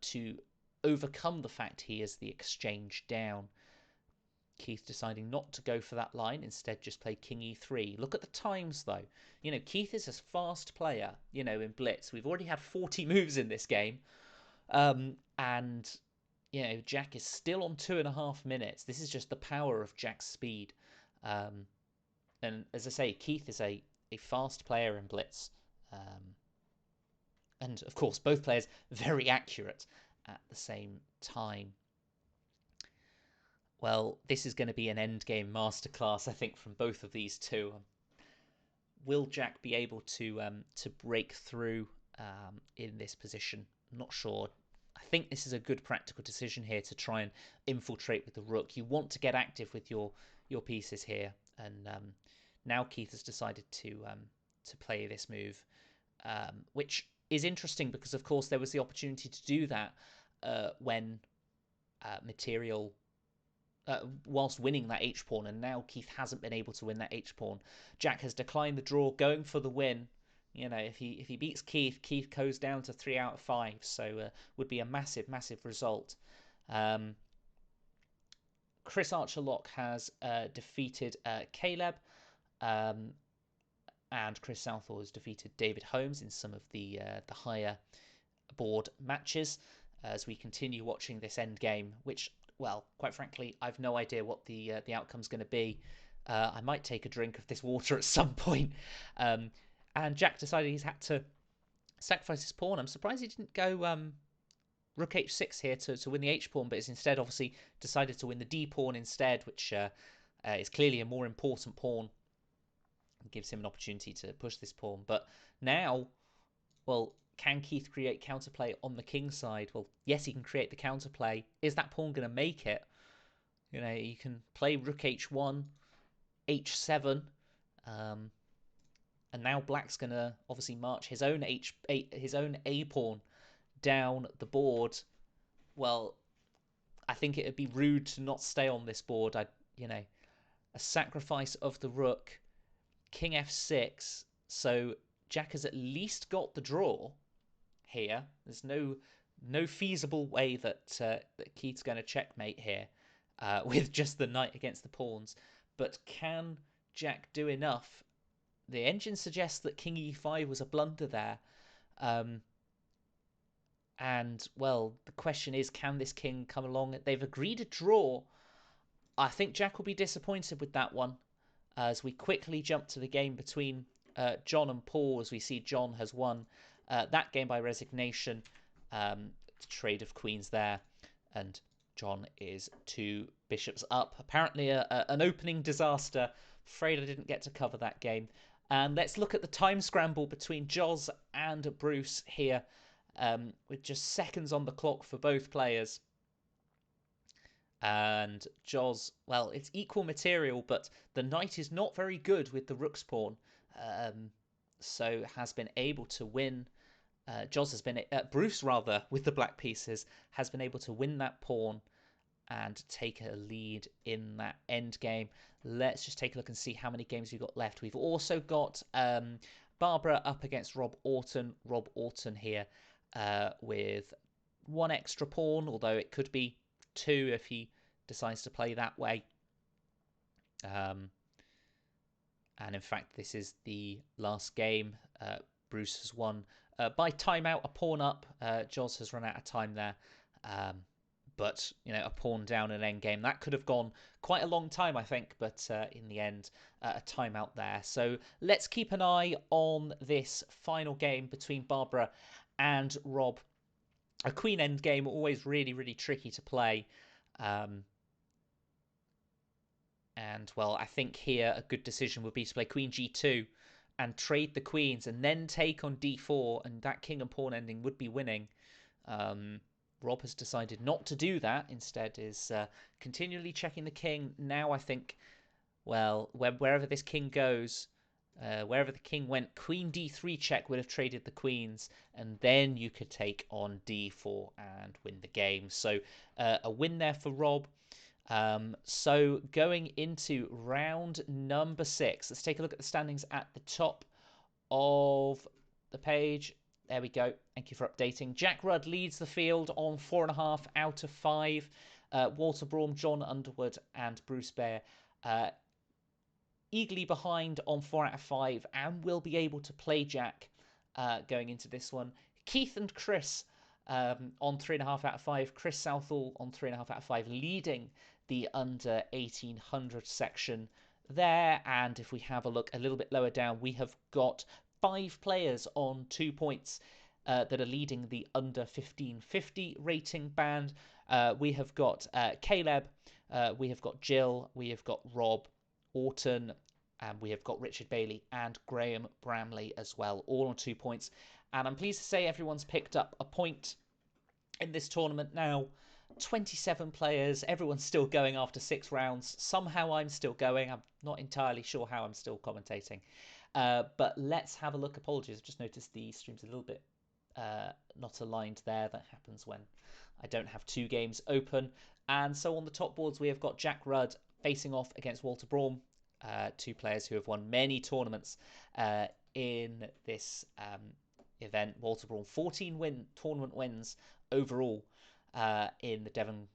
to overcome the fact he is the exchange down. Keith deciding not to go for that line, instead just play king e3. Look at the times though. Keith is a fast player, in blitz. We've already had 40 moves in this game. And, Jack is still on 2.5 minutes. This is just the power of Jack's speed. And as I say, Keith is a fast player in blitz. And of course, both players very accurate at the same time. Well, this is going to be an endgame masterclass, I think, from both of these two. Will Jack be able to break through in this position? I'm not sure. I think this is a good practical decision here to try and infiltrate with the rook. You want to get active with your pieces here, and now Keith has decided to play this move, which is interesting because, of course, there was the opportunity to do that when material. Whilst winning that h-pawn, and now Keith hasn't been able to win that h-pawn. Jack has declined the draw, going for the win. If he beats Keith, Keith goes down to 3 out of 5, so would be a massive, massive result. Chris Archer-Locke has defeated Caleb, and Chris Southall has defeated David Holmes in some of the higher board matches. As we continue watching this end game, which, well, quite frankly, I've no idea what the outcome's going to be. I might take a drink of this water at some point. And Jack decided he's had to sacrifice his pawn. I'm surprised he didn't go rook h6 here to win the h-pawn, but has instead obviously decided to win the d-pawn instead, which is clearly a more important pawn. It gives him an opportunity to push this pawn. But now, well, can Keith create counterplay on the king side? Well, yes, he can create the counterplay. Is that pawn going to make it? You can play rook h1, h7, and now black's going to obviously march his own a pawn down the board. Well, I think it would be rude to not stay on this board. A sacrifice of the rook, king f6. So Jack has at least got the draw here. There's no feasible way that Keith's going to checkmate here with just the knight against the pawns. But can Jack do enough? The engine suggests that king e5 was a blunder there. And, well, the question is, can this king come along? They've agreed a draw. I think Jack will be disappointed with that one. As we quickly jump to the game between John and Paul, as we see John has won that game by resignation. Trade of queens there, and John is 2 bishops up. Apparently an opening disaster. Afraid I didn't get to cover that game. And let's look at the time scramble between Joz and Bruce here, with just seconds on the clock for both players. And Joz, well, it's equal material, but the knight is not very good with the rook's pawn, so has been able to win. Joz has been, Bruce rather, with the black pieces, has been able to win that pawn and take a lead in that end game. Let's just take a look and see how many games we've got left. We've also got Barbara up against Rob Orton. Rob Orton here with 1 extra pawn, although it could be 2 if he decides to play that way. And in fact, this is the last game. Bruce has won by timeout, a pawn up. Joz has run out of time there. But, a pawn down an endgame. That could have gone quite a long time, I think. But in the end, a timeout there. So let's keep an eye on this final game between Barbara and Rob. A queen endgame, always really, really tricky to play. And, well, I think here a good decision would be to play queen g2 and trade the queens and then take on d4, and that king and pawn ending would be winning. Rob has decided not to do that. Instead is continually checking the king. Now I think, well, wherever this king goes, wherever the king went, queen d3 check would have traded the queens, and then you could take on d4 and win the game. So a win there for Rob. So going into round number 6, let's take a look at the standings at the top of the page. There we go. Thank you for updating. Jack Rudd leads the field on 4.5 out of 5. Walter Braum, John Underwood, and Bruce Bear eagerly behind on 4 out of 5, and will be able to play Jack going into this one. Keith and Chris on 3.5 out of 5. Chris Southall on 3.5 out of 5, leading the under 1800 section there. And if we have a look a little bit lower down, we have got 5 players on 2 points that are leading the under 1550 rating band. We have got Caleb, we have got Jill, we have got Rob, Orton, and we have got Richard Bailey and Graham Bramley as well, all on 2 points. And I'm pleased to say everyone's picked up a point in this tournament now. 27 players, everyone's still going after 6 rounds. Somehow I'm still going. I'm not entirely sure how I'm still commentating. But let's have a look. Apologies, I've just noticed the stream's a little bit not aligned there. That happens when I don't have 2 games open. And so on the top boards, we have got Jack Rudd facing off against Walter Braum, 2 players who have won many tournaments in this event. Walter Braum, 14 tournament wins overall in the Devon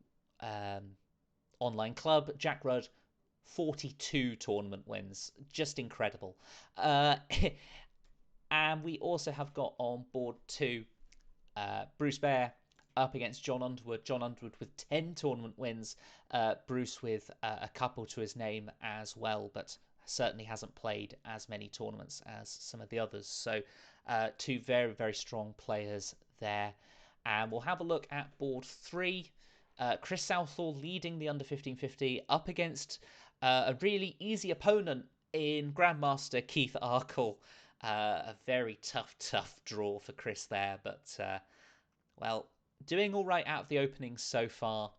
online club. Jack Rudd, 42 tournament wins. Just incredible. And we also have got on board 2 Bruce Bear up against John Underwood. John Underwood with 10 tournament wins. Bruce with a couple to his name as well, but certainly hasn't played as many tournaments as some of the others. So 2 very, very strong players there. And we'll have a look at board 3. Chris Southall leading the under 1550 up against a really easy opponent in Grandmaster Keith Arkle. A very tough draw for Chris there, but well, doing all right out of the openings so far.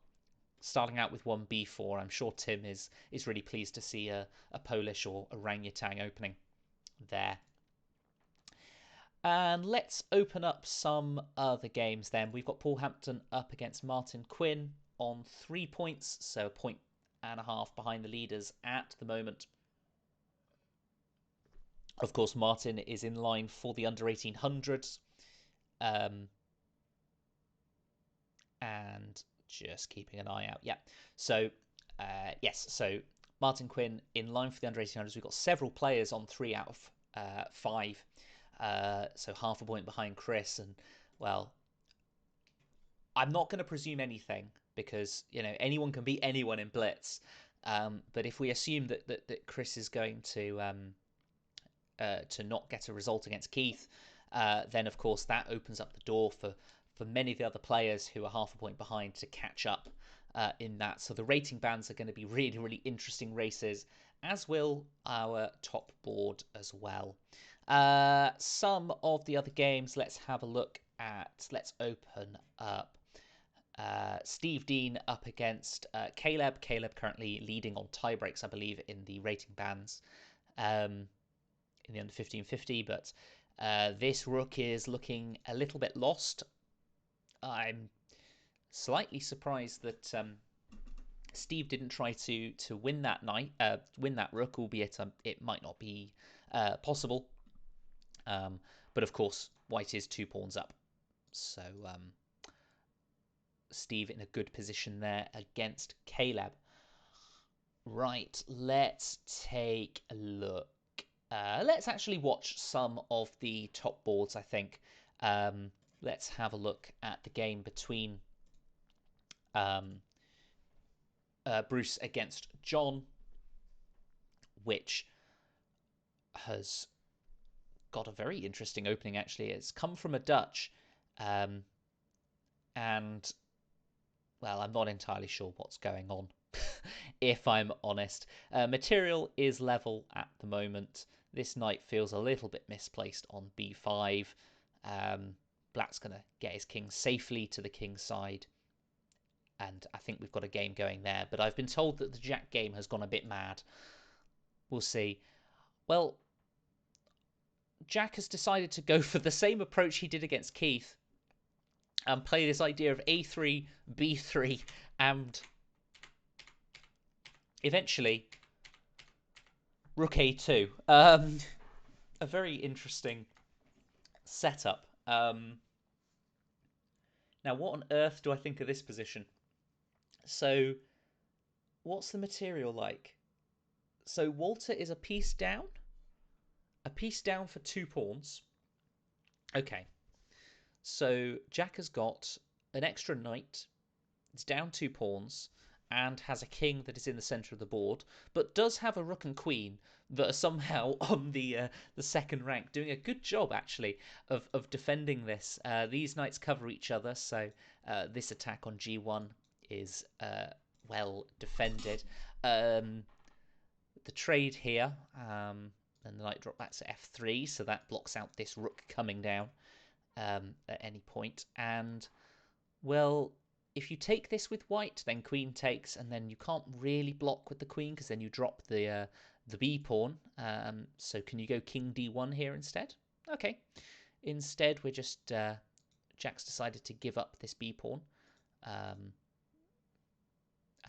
Starting out with 1b4, I'm sure Tim is really pleased to see a Polish or orangutan opening there. And let's open up some other games then. We've got Paul Hampton up against Martin Quinn on 3 points, so 1.5 points behind the leaders at the moment. Of course, Martin is in line for the under 1800s. And just keeping an eye out. Yeah. So, yes. So, Martin Quinn in line for the under 1800s. We've got several players on 3 out of 5. So, half a point behind Chris. And, well, I'm not going to presume anything because, anyone can beat anyone in Blitz. But if we assume that Chris is going to not get a result against Keith, then, of course, that opens up the door for many of the other players who are half a point behind to catch up in that. So the rating bands are going to be really, really interesting races, as will our top board as well. Some of the other games, let's have a look at. Let's open up Steve Dean up against Caleb. Caleb currently leading on tie breaks, I believe, in the rating bands in the under 1550, but this rook is looking a little bit lost. I'm slightly surprised that Steve didn't try to win that win that rook, albeit it might not be possible. But of course, white is 2 pawns up, so Steve in a good position there against Caleb. Right, let's take a look. Let's actually watch some of the top boards, I think. Um, let's have a look at the game between um, Bruce against John, which has got a very interesting opening, actually. It's come from a Dutch, um, and, well, I'm not entirely sure what's going on, if I'm honest. Material is level at the moment. This knight feels a little bit misplaced on b5. Black's going to get his king safely to the king's side, and I think we've got a game going there. But I've been told that the jack game has gone a bit mad. We'll see. Well, Jack has decided to go for the same approach he did against Keith and play this idea of a3, b3, and eventually rook a2. A very interesting setup. Now, what on earth do I think of this position? So, what's the material like? So, Walter is a piece down for 2 pawns. Okay, so Jack has got an extra knight. It's down 2 pawns and has a king that is in the center of the board, but does have a rook and queen that are somehow on the second rank, doing a good job actually of defending this. These knights cover each other, so this attack on g1 is well defended. The trade here, and the knight drop back to f3, so that blocks out this rook coming down at any point. And, well, if you take this with white, then queen takes, and then you can't really block with the queen because then you drop the b pawn. So can you go king d1 here instead? Okay. Instead, we're just Jack's decided to give up this b pawn,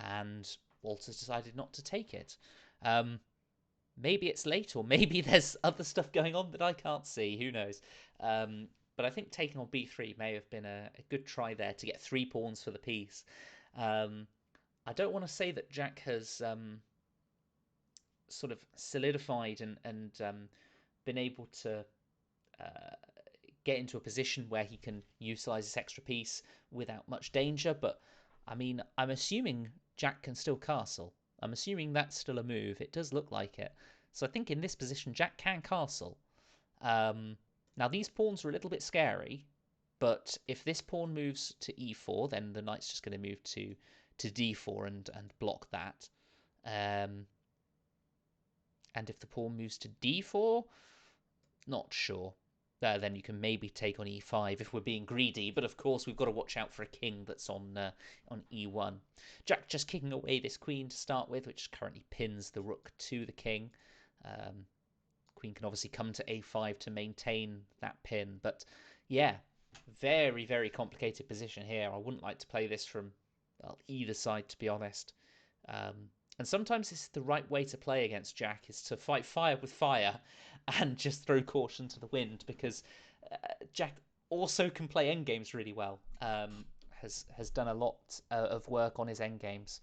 and Walter's decided not to take it. Maybe it's late, or maybe there's other stuff going on that I can't see. Who knows? But I think taking on b3 may have been a good try there to get 3 pawns for the piece. I don't want to say that Jack has sort of solidified and been able to get into a position where he can utilize this extra piece without much danger, but I mean, I'm assuming Jack can still castle. I'm assuming that's still a move. It does look like it. So I think in this position, Jack can castle. Now, these pawns are a little bit scary, but if this pawn moves to e4, then the knight's just going to move to d4 and block that. And if the pawn moves to d4, not sure. Then you can maybe take on e5 if we're being greedy, but of course we've got to watch out for a king that's on e1. Jack just kicking away this queen to start with, which currently pins the rook to the king. Queen can obviously come to a5 to maintain that pin, but yeah, very, very complicated position here. I wouldn't like to play this from, well, either side, to be honest. And sometimes this is the right way to play against Jack, is to fight fire with fire and just throw caution to the wind, because Jack also can play endgames really well. Has done a lot of work on his endgames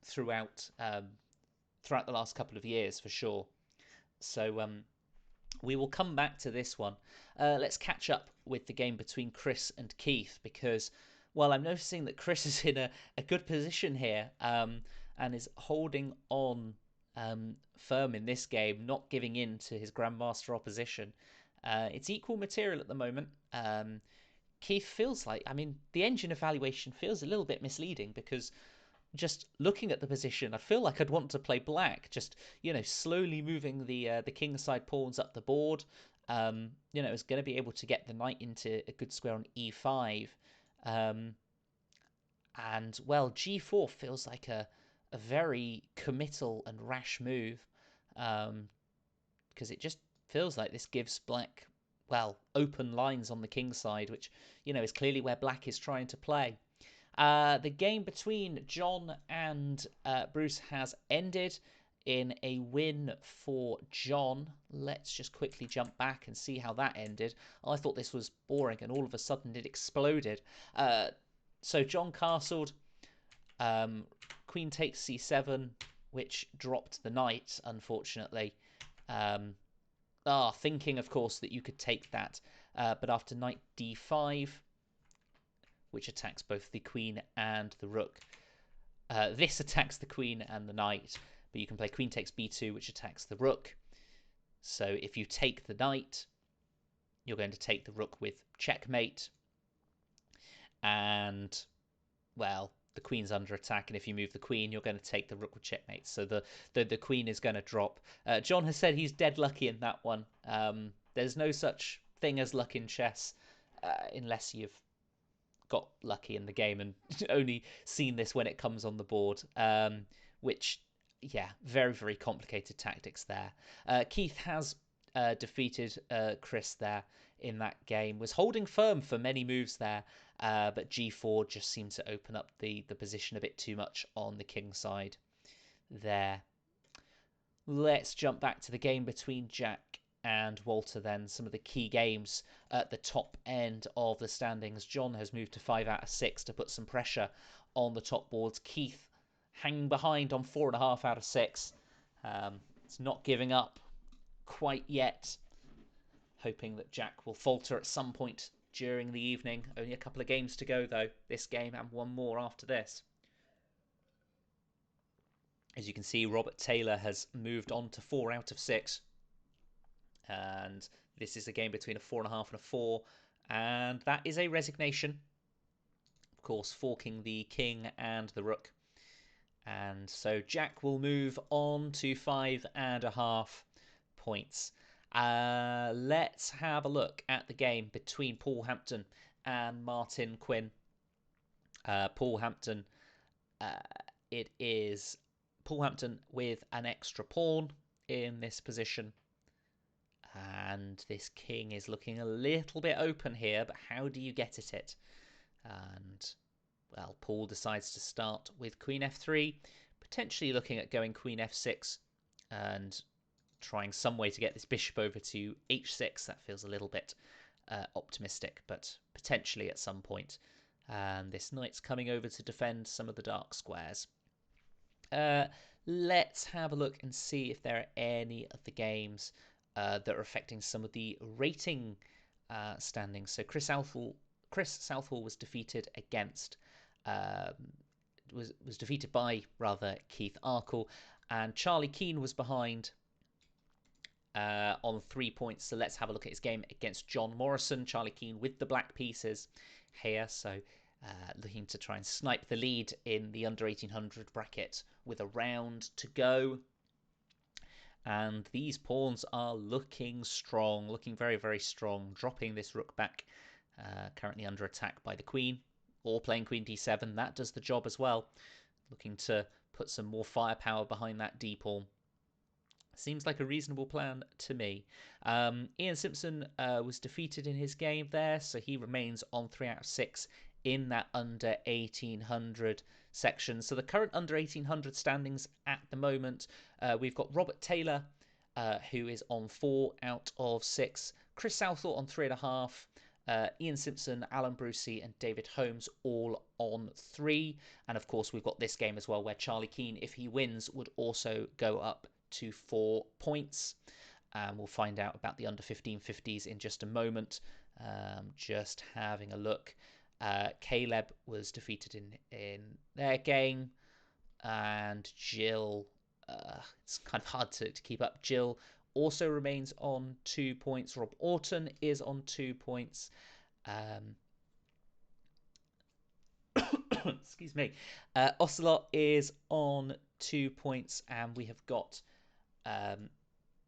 throughout the last couple of years, for sure. So we will come back to this one. Let's catch up with the game between Chris and Keith, because, well, I'm noticing that Chris is in a good position here and is holding on firm in this game, not giving in to his Grandmaster opposition. It's equal material at the moment. Keith feels like, I mean, the engine evaluation feels a little bit misleading, because just looking at the position, I feel like I'd want to play black, just, slowly moving the kingside pawns up the board. Is going to be able to get the knight into a good square on e5. And, well, g4 feels like a very committal and rash move, because it just feels like this gives black, well, open lines on the king side, which, is clearly where black is trying to play. The game between John and Bruce has ended in a win for John. Let's just quickly jump back and see how that ended. I thought this was boring, and all of a sudden it exploded. So John castled. Queen takes c7, which dropped the knight, unfortunately. Um, thinking, of course, that you could take that. But after knight d5, which attacks both the queen and the rook, this attacks the queen and the knight, but you can play queen takes b2, which attacks the rook. So if you take the knight, you're going to take the rook with checkmate. And, well, the queen's under attack, and if you move the queen, you're going to take the rook with checkmate. So the queen is going to drop. John has said he's dead lucky in that one. There's no such thing as luck in chess, unless you've got lucky in the game and only seen this when it comes on the board. Which, yeah, very, very complicated tactics there. Keith has defeated Chris there in that game, was holding firm for many moves there, but g4 just seemed to open up the position a bit too much on the king side there. Let's jump back to the game between Jack and Walter then. Some of the key games at the top end of the standings. John has moved to 5 out of 6 to put some pressure on the top boards. Keith hanging behind on 4.5 out of 6. It's not giving up quite yet. Hoping that Jack will falter at some point during the evening. Only a couple of games to go, though. This game and one more after this. As you can see, Robert Taylor has moved on to 4 out of 6. And this is a game between a 4.5 and a 4. And that is a resignation. Of course, forking the king and the rook. And so Jack will move on to 5.5 points. Let's have a look at the game between Paul Hampton and Martin Quinn. Paul Hampton, it is Paul Hampton with an extra pawn in this position. And this king is looking a little bit open here, but how do you get at it? And, well, Paul decides to start with queen f3, potentially looking at going queen f6 and trying some way to get this bishop over to h6. That feels a little bit optimistic, but potentially at some point. And this knight's coming over to defend some of the dark squares. Let's have a look and see if there are any of the games that are affecting some of the rating standings. So Chris Southall was defeated against was defeated by Keith Arkle, and Charlie Keane was behind on 3 points. So let's have a look at his game against John Morrison. Charlie Keane with the black pieces here, so looking to try and snipe the lead in the under 1800 bracket with a round to go. And these pawns are looking strong, looking very, very strong, dropping this rook back, currently under attack by the queen, or playing queen d7. That does the job as well, looking to put some more firepower behind that d pawn. Seems like a reasonable plan to me. Ian Simpson was defeated in his game there, so he remains on 3 out of 6 in that under 1800 section. So the current under 1800 standings at the moment, we've got Robert Taylor, who is on 4 out of 6, Chris Southall on 3.5, Ian Simpson, Alan Brucey and David Holmes all on 3. And of course we've got this game as well, where Charlie Keane, if he wins, would also go up to 4 points. We'll find out about the under 1550s in just a moment. Just having a look. Caleb was defeated in their game, and Jill, it's kind of hard to keep up. Jill also remains on 2 points. Rob Orton is on 2 points. Excuse me. Ocelot is on 2 points, and we have got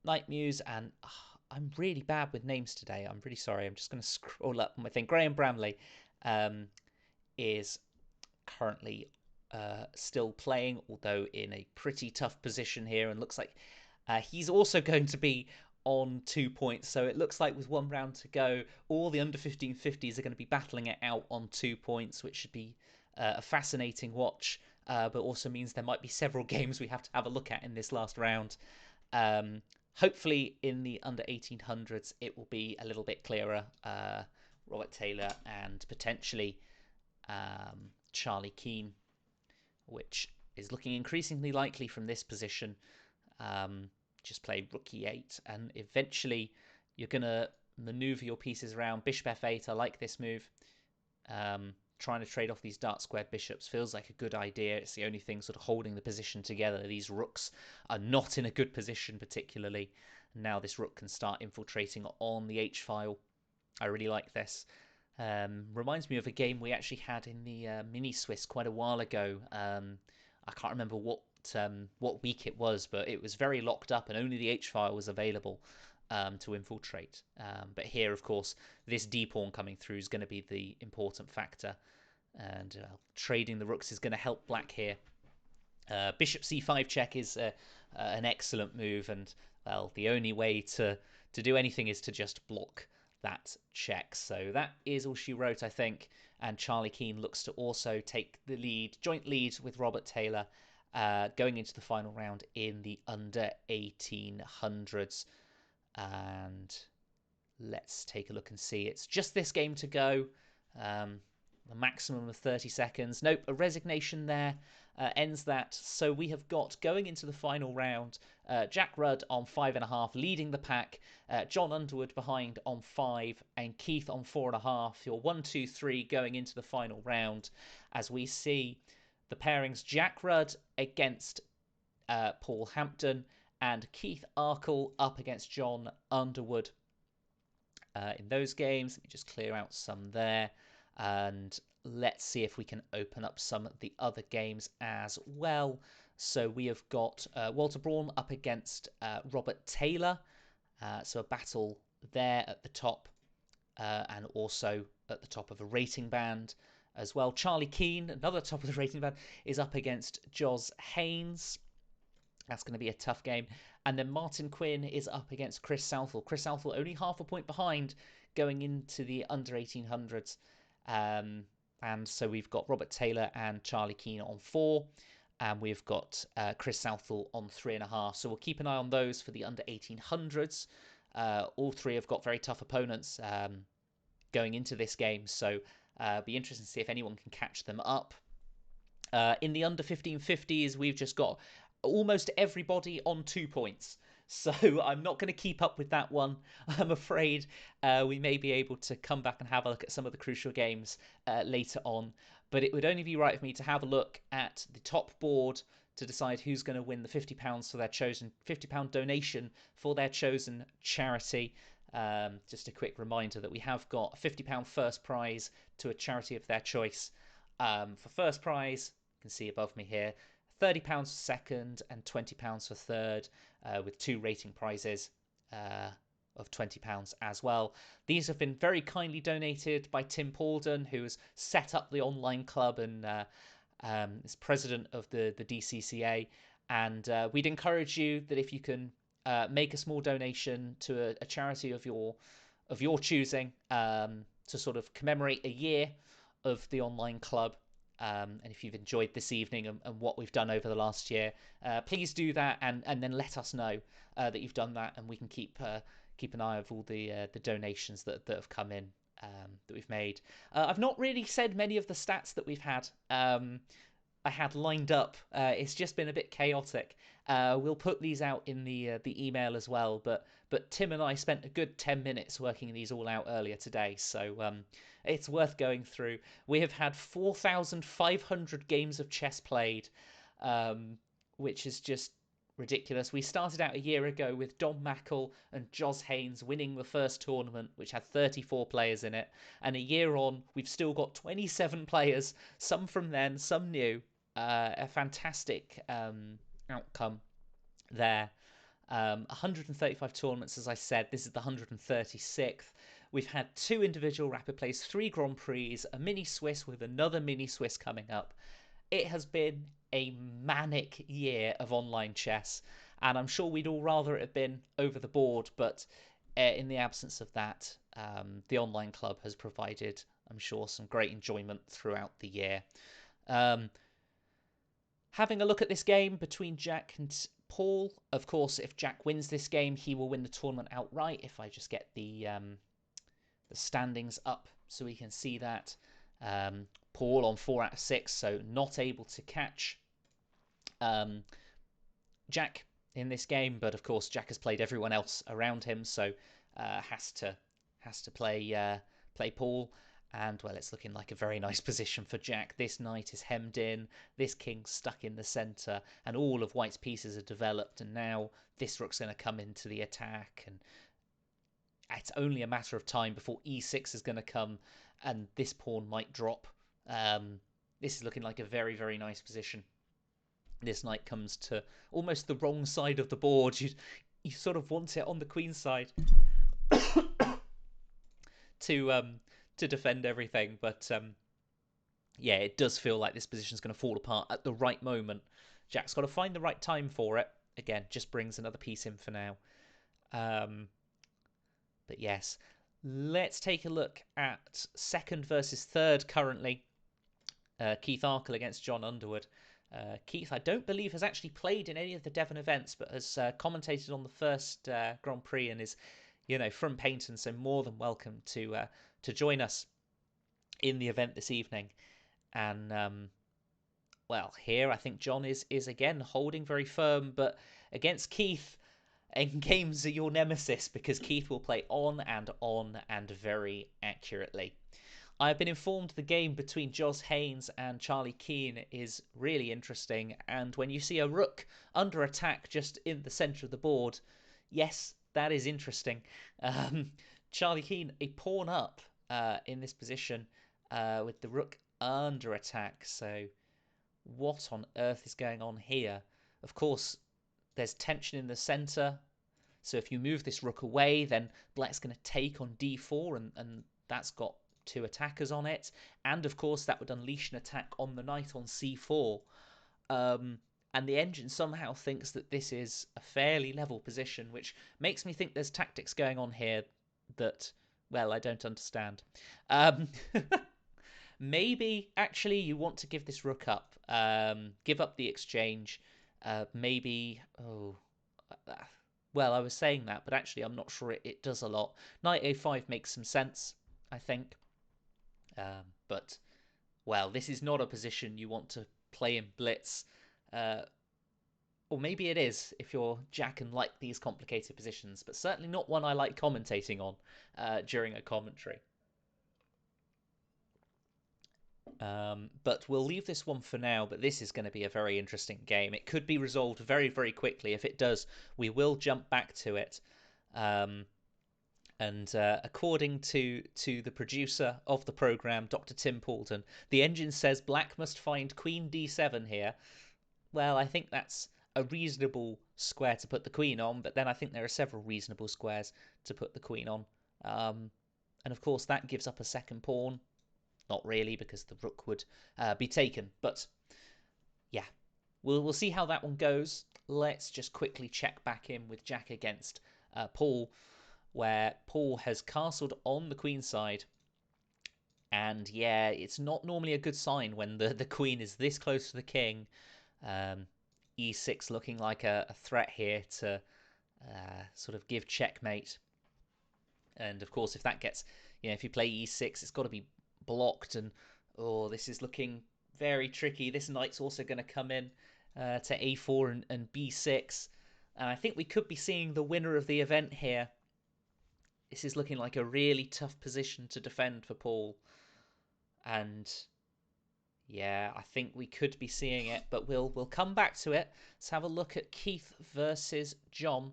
Night Muse, and I'm really bad with names today. I'm really sorry. I'm just going to scroll up my thing. Graham Bramley is currently still playing, although in a pretty tough position here, and looks like he's also going to be on 2 points. So it looks like with 1 round to go, all the under 1550s are going to be battling it out on 2 points, which should be a fascinating watch, but also means there might be several games we have to have a look at in this last round. Hopefully in the under 1800s it will be a little bit clearer. Robert Taylor and potentially Charlie Keane, which is looking increasingly likely from this position. Um, just play rook e8, and eventually you're going to maneuver your pieces around. Bishop f8, I like this move. Trying to trade off these dark squared bishops feels like a good idea. It's the only thing sort of holding the position together. These rooks are not in a good position particularly. Now this rook can start infiltrating on the h-file. I really like this. Reminds me of a game we actually had in the mini Swiss quite a while ago. I can't remember what week it was, but it was very locked up and only the h-file was available to infiltrate. But here, of course, this d-pawn coming through is going to be the important factor, and trading the rooks is going to help black here. Bishop c5 check is an excellent move, and well, the only way to do anything is to just block that check. So that is all she wrote, I think. And Charlie Keane looks to also take the lead, joint lead with Robert Taylor, going into the final round in the under 1800s. And let's take a look and see. It's just this game to go. A maximum of 30 seconds. Nope, a resignation there ends that. So we have got, going into the final round, Jack Rudd on 5.5, leading the pack. John Underwood behind on 5, and Keith on 4.5. Your 1, 2, 3 going into the final round, as we see the pairings Jack Rudd against Paul Hampton, and Keith Arkle up against John Underwood. In those games, let me just clear out some there, and let's see if we can open up some of the other games as well. So we have got Walter Braun up against Robert Taylor, so a battle there at the top, and also at the top of a rating band as well. Charlie Keane, another top of the rating band, is up against Jos Haynes. That's going to be a tough game. And then Martin Quinn is up against Chris Southall. Chris Southall only half a point behind going into the under 1800s. And so we've got Robert Taylor and Charlie Keane on 4. And we've got Chris Southall on 3.5. So we'll keep an eye on those for the under 1800s. All three have got very tough opponents going into this game. So be interesting to see if anyone can catch them up. In the under 1550s, we've just got almost everybody on 2 points. So I'm not going to keep up with that one. I'm afraid we may be able to come back and have a look at some of the crucial games later on. But it would only be right for me to have a look at the top board to decide who's going to win the £50 for their chosen £50 donation for their chosen charity. Just a quick reminder that we have got a £50 first prize to a charity of their choice. For first prize, you can see above me here, £30 for second and £20 for third, with 2 rating prizes of £20 as well. These have been very kindly donated by Tim Paulden, who has set up the online club and is president of the DCCA. And we'd encourage you that if you can make a small donation to a charity of your choosing, to sort of commemorate a year of the online club. And if you've enjoyed this evening and what we've done over the last year, please do that and then let us know that you've done that, and we can keep an eye of all the donations that have come in, that we've made. I've not really said many of the stats that we've had. I had lined up. It's just been a bit chaotic. We'll put these out in the email as well. But Tim and I spent a good 10 minutes working these all out earlier today, so it's worth going through. We have had 4,500 games of chess played, which is just ridiculous. We started out a year ago with Don Mackle and Jos Haynes winning the first tournament, which had 34 players in it. And a year on, we've still got 27 players, some from then, some new. A fantastic outcome there. 135 tournaments, as I said. This is the 136th. We've had 2 individual rapid plays, 3 Grand Prix, a mini Swiss with another mini Swiss coming up. It has been a manic year of online chess, and I'm sure we'd all rather it have been over the board, but in the absence of that, the online club has provided, I'm sure, some great enjoyment throughout the year. Having a look at this game between Jack and Paul, of course, if Jack wins this game, he will win the tournament outright. If I just get the standings up so we can see that. Paul on 4 out of 6, so not able to catch um, Jack in this game. But of course, Jack has played everyone else around him, so has to play Paul. And well, it's looking like a very nice position for Jack. This knight is hemmed in, this king's stuck in the centre, and all of White's pieces are developed. And now this rook's going to come into the attack, and it's only a matter of time before e6 is going to come, and this pawn might drop. This is looking like a very, very nice position. This knight comes to almost the wrong side of the board. You sort of want it on the queen side to defend everything, but yeah, it does feel like this position is going to fall apart at the right moment. Jack's got to find the right time for it. Again, just brings another piece in for now. But yes, let's take a look at second versus third currently. Keith Arkle against John Underwood. Keith, I don't believe, has actually played in any of the Devon events, but has commentated on the first Grand Prix and is, from Paignton, so more than welcome to join us in the event this evening. And well, here I think John is again holding very firm, but against Keith, games are your nemesis because Keith will play on and very accurately. I've been informed the game between Joss Haynes and Charlie Keane is really interesting, and when you see a rook under attack just in the centre of the board, yes, that is interesting. Charlie Keane, a pawn up in this position with the rook under attack, so what on earth is going on here? Of course, there's tension in the centre, so if you move this rook away, then black's going to take on d4, and that's got two attackers on it, and of course that would unleash an attack on the knight on c4. And the engine somehow thinks that this is a fairly level position, which makes me think there's tactics going on here that, well, I don't understand. Maybe actually you want to give this rook up, give up the exchange. Maybe, well, I was saying that, but actually I'm not sure it does a lot. Knight a5 makes some sense, I think. But, well, this is not a position you want to play in blitz. Or maybe it is if you're Jack and like these complicated positions, but certainly not one I like commentating on during a commentary. But we'll leave this one for now, but this is going to be a very interesting game. It could be resolved very, very quickly. If it does, we will jump back to it. And according to the producer of the programme, Dr. Tim Poulton, the engine says black must find Queen d7 here. Well, I think that's a reasonable square to put the queen on, but then I think there are several reasonable squares to put the queen on. And of course, that gives up a second pawn. Not really, because the rook would be taken. But yeah, we'll see how that one goes. Let's just quickly check back in with Jack against Paul, where Paul has castled on the queen side. And yeah, it's not normally a good sign when the queen is this close to the king. E6 looking like a threat here to sort of give checkmate. And of course, if that gets, if you play E6, it's got to be blocked. And oh, this is looking very tricky. This knight's also going to come in to A4 and B6. And I think we could be seeing the winner of the event here. This is looking like a really tough position to defend for Paul. And yeah, I think we could be seeing it, but we'll come back to it. Let's have a look at Keith versus John.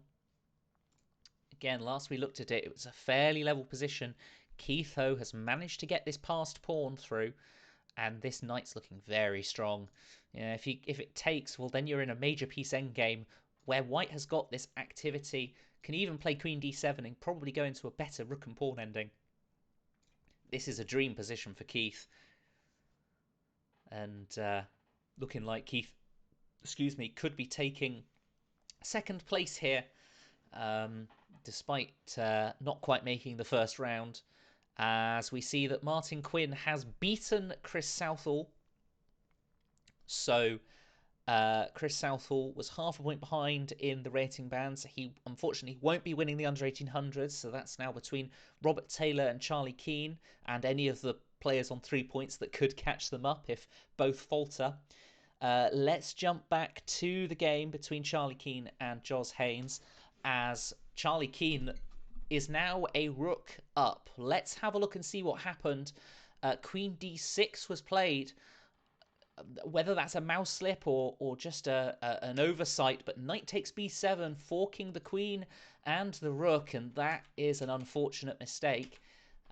Again, last we looked at it, it was a fairly level position. Keith, though, has managed to get this passed pawn through, and this knight's looking very strong. If it takes, well, then you're in a major piece endgame where white has got this activity, can even play queen d7 and probably go into a better rook and pawn ending. This is a dream position for Keith. And looking like Keith, could be taking second place here, despite not quite making the first round, as we see that Martin Quinn has beaten Chris Southall. So Chris Southall was half a point behind in the rating bands. He unfortunately won't be winning the under 1800s, so that's now between Robert Taylor and Charlie Keane, and any of the players on 3 points that could catch them up if both falter. Let's jump back to the game between Charlie Keane and Joz Haynes, as Charlie Keane is now a rook up. Let's have a look and see what happened. Queen d6 was played. Whether that's a mouse slip or just an oversight, but knight takes b7, forking the queen and the rook, and that is an unfortunate mistake.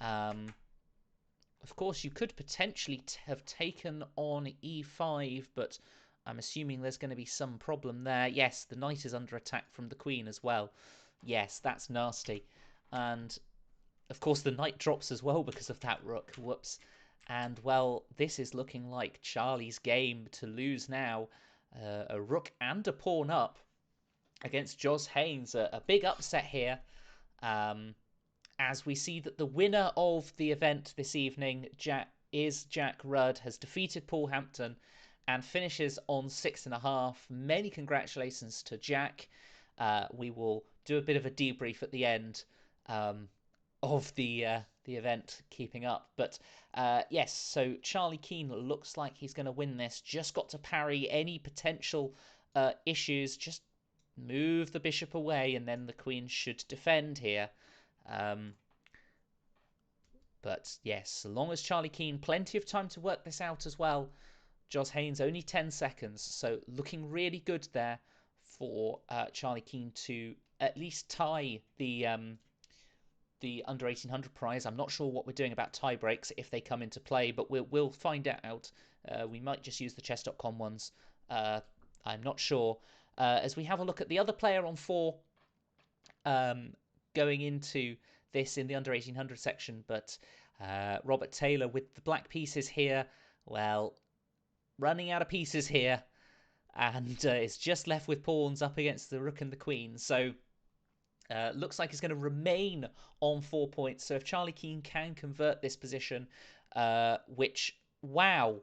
Of course, you could potentially have taken on e5, but I'm assuming there's going to be some problem there. Yes, the knight is under attack from the queen as well. Yes, that's nasty. And, of course, the knight drops as well because of that rook. Whoops. And, well, this is looking like Charlie's game to lose now. A rook and a pawn up against Joz Haynes. A big upset here. As we see that the winner of the event this evening Jack Rudd, has defeated Paul Hampton and finishes on 6.5. Many congratulations to Jack. We will do a bit of a debrief at the end of the event, keeping up. But yes, so Charlie Keane looks like he's going to win this. Just got to parry any potential issues. Just move the bishop away, and then the queen should defend here. But yes, so long as Charlie Keane, plenty of time to work this out as well. Joz Haynes only 10 seconds, so looking really good there for Charlie Keane to at least tie the under 1800 prize. I'm not sure what we're doing about tie breaks if they come into play, but we'll find out. We might just use the chess.com ones. I'm not sure. As we have a look at the other player on 4, going into this in the under 1800 section, but Robert Taylor with the black pieces here, well, running out of pieces here, and is just left with pawns up against the rook and the queen. So looks like he's going to remain on 4 points. So if Charlie Keane can convert this position, which, wow,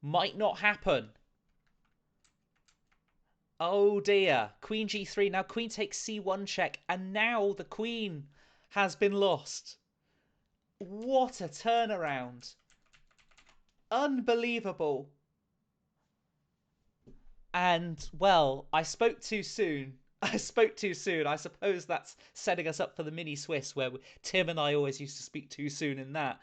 might not happen. Oh dear, queen g3. Now queen takes c1 check, and now the queen has been lost. What a turnaround. Unbelievable. And, well, I spoke too soon. I suppose that's setting us up for the mini Swiss, where Tim and I always used to speak too soon in that.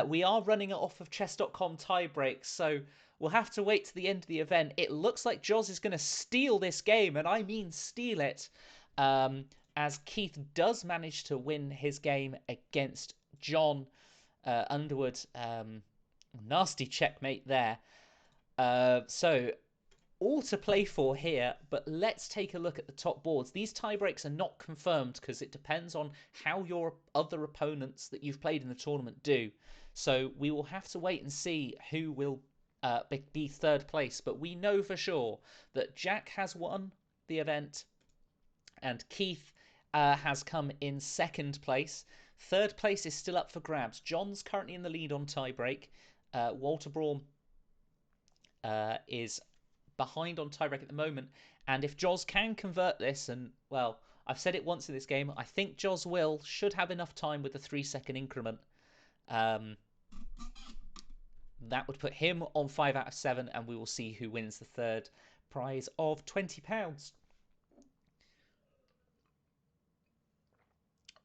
We are running it off of chess.com tie breaks, so we'll have to wait to the end of the event. It looks like Joz is going to steal this game, and I mean steal it, as Keith does manage to win his game against John Underwood. Nasty checkmate there. So all to play for here, but let's take a look at the top boards. These tie breaks are not confirmed because it depends on how your other opponents that you've played in the tournament do. So we will have to wait and see who will be third place. But we know for sure that Jack has won the event and Keith has come in second place. Third place is still up for grabs. John's currently in the lead on tie break. Walter Braun is behind on tiebreak at the moment, and if Joz can convert this, and well, I've said it once in this game, I think Joz should have enough time with the 3-second increment. That would put him on 5 out of 7, and we will see who wins the third prize of £20.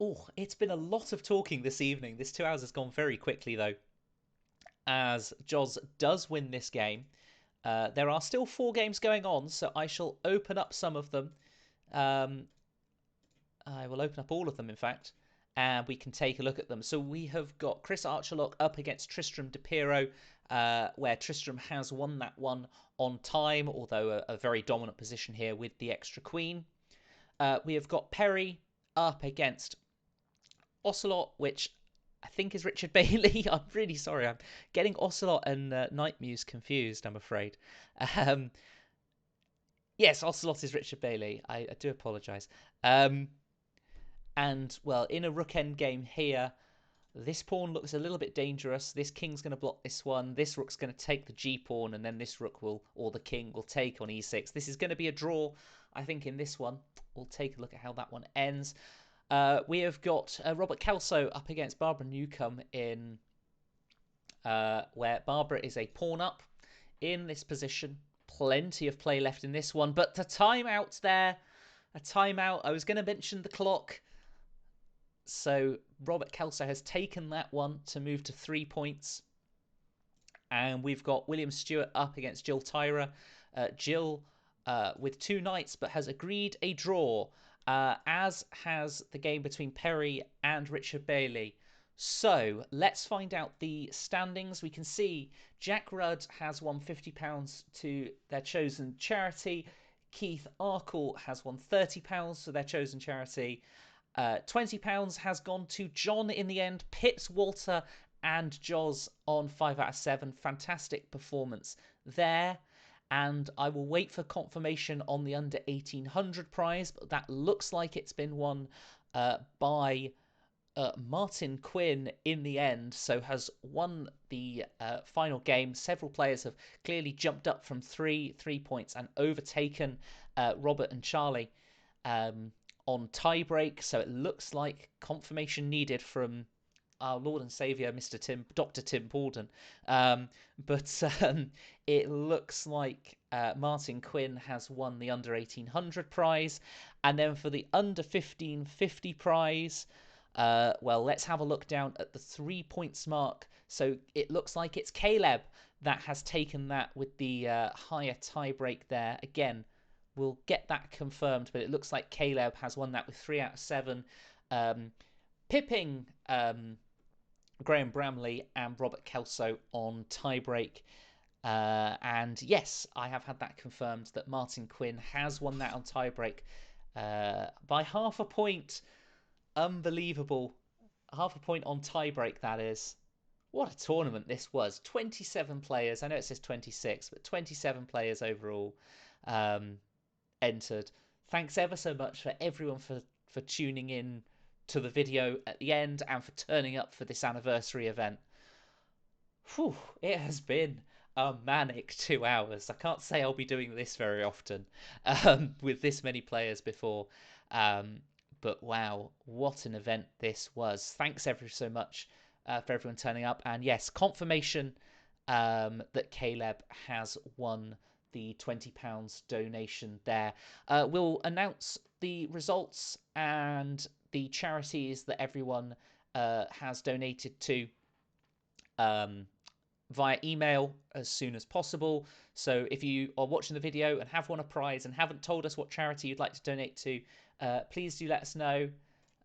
Oh, it's been a lot of talking this evening. This 2 hours has gone very quickly though, as Joz does win this game. There are still 4 games going on, so I shall open up some of them. I will open up all of them, in fact, and we can take a look at them. So we have got Chris Archerlock up against Tristram De Piro, where Tristram has won that one on time, although a very dominant position here with the extra queen. We have got Perry up against Ocelot, which I think is Richard Bailey. I'm really sorry. I'm getting Ocelot and Night Muse confused, I'm afraid. Yes, Ocelot is Richard Bailey. I do apologise. And, well, in a rook end game here, this pawn looks a little bit dangerous. This king's going to block this one. This rook's going to take the g-pawn, and then this rook will, or the king, will take on e6. This is going to be a draw, I think, in this one. We'll take a look at how that one ends. We have got Robert Kelso up against Barbara Newcombe in where Barbara is a pawn up in this position. Plenty of play left in this one, but the timeout there, a timeout. I was going to mention the clock. So Robert Kelso has taken that one to move to 3 points. And we've got William Stewart up against Jill Tyra. Jill with 2 knights, but has agreed a draw, as has the game between Perry and Richard Bailey. So let's find out the standings. We can see Jack Rudd has won £50 to their chosen charity. Keith Arkle has won £30 to their chosen charity. £20 has gone to John in the end. Pips, Walter, and Joz on 5 out of 7. Fantastic performance there. And I will wait for confirmation on the under 1800 prize, but that looks like it's been won by Martin Quinn in the end, so has won the final game. Several players have clearly jumped up from 3 points and overtaken Robert and Charlie on tiebreak. So it looks like confirmation needed from our Lord and Saviour, Dr. Tim Borden. But it looks like Martin Quinn has won the under 1800 prize. And then for the under 1550 prize, well, let's have a look down at the 3 points mark. So it looks like it's Caleb that has taken that with the higher tiebreak there. Again, we'll get that confirmed, but it looks like Caleb has won that with 3 out of 7. Pipping Graham Bramley and Robert Kelso on tiebreak. And yes, I have had that confirmed that Martin Quinn has won that on tiebreak by half a point. Unbelievable. Half a point on tiebreak, that is. What a tournament this was. 27 players. I know it says 26, but 27 players overall entered. Thanks ever so much for everyone for tuning in to the video at the end and for turning up for this anniversary event. Whew, it has been a manic 2 hours. I can't say I'll be doing this very often with this many players before. But wow, what an event this was. Thanks ever so much for everyone turning up. And yes, confirmation that Caleb has won the £20 donation there. We'll announce the results and the charities that everyone has donated to via email as soon as possible. So if you are watching the video and have won a prize and haven't told us what charity you'd like to donate to, please do let us know.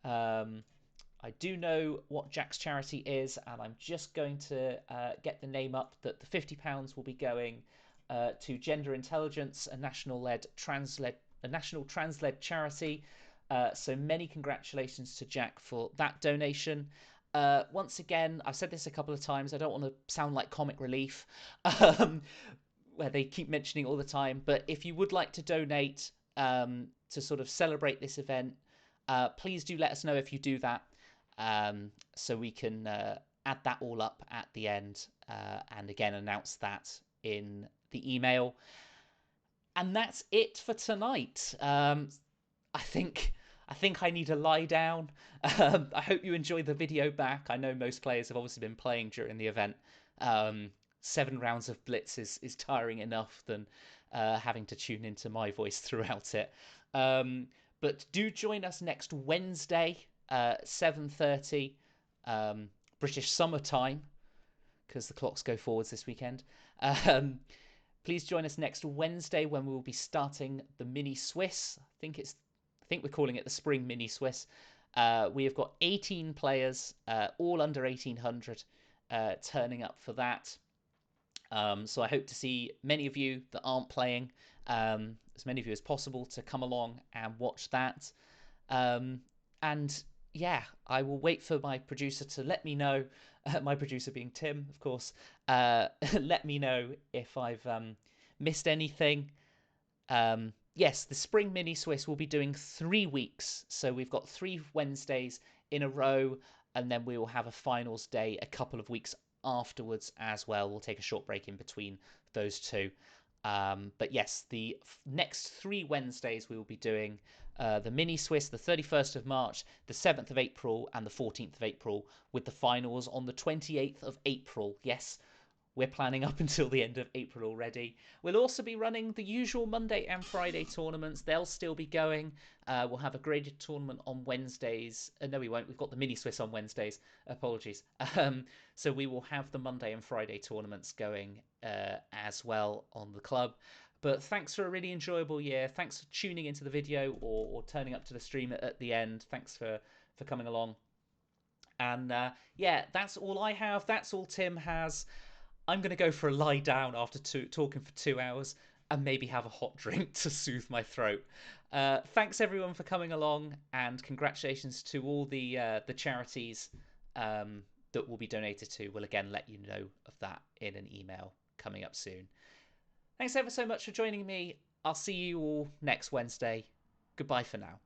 I do know what Jack's charity is, and I'm just going to get the name up. That the £50 will be going to Gender Intelligence, a national trans-led charity. So many congratulations to Jack for that donation. Once again, I've said this a couple of times. I don't want to sound like Comic Relief, where they keep mentioning all the time. But if you would like to donate to sort of celebrate this event, please do let us know if you do that, so we can add that all up at the end, and again announce that in the email. And that's it for tonight. I think I need to lie down. I hope you enjoyed the video back. I know most players have obviously been playing during the event. 7 rounds of Blitz is tiring enough than having to tune into my voice throughout it. But do join us next Wednesday, 7:30 British Summer Time, because the clocks go forwards this weekend. Please join us next Wednesday when we will be starting the Mini Swiss. I think we're calling it the Spring Mini Swiss. We have got 18 players, all under 1800, turning up for that. So I hope to see many of you that aren't playing, as many of you as possible, to come along and watch that. And yeah, I will wait for my producer to let me know, my producer being Tim, of course, let me know if I've missed anything. Yes, the Spring Mini Swiss will be doing 3 weeks. So we've got 3 Wednesdays in a row, and then we will have a finals day a couple of weeks afterwards as well. We'll take a short break in between those two. But yes, the next 3 Wednesdays we will be doing the Mini Swiss the 31st of March, the 7th of April, and the 14th of April, with the finals on the 28th of April. Yes, we're planning up until the end of April already. We'll also be running the usual Monday and Friday tournaments. They'll still be going. We'll have a graded tournament on Wednesdays. No, we won't. We've got the Mini Swiss on Wednesdays. Apologies. So we will have the Monday and Friday tournaments going as well on the club. But thanks for a really enjoyable year. Thanks for tuning into the video or turning up to the stream at the end. Thanks for coming along. And yeah, that's all I have. That's all Tim has. I'm going to go for a lie down after talking for 2 hours and maybe have a hot drink to soothe my throat. Thanks everyone for coming along, and congratulations to all the charities that will be donated to. We'll again let you know of that in an email coming up soon. Thanks ever so much for joining me. I'll see you all next Wednesday. Goodbye for now.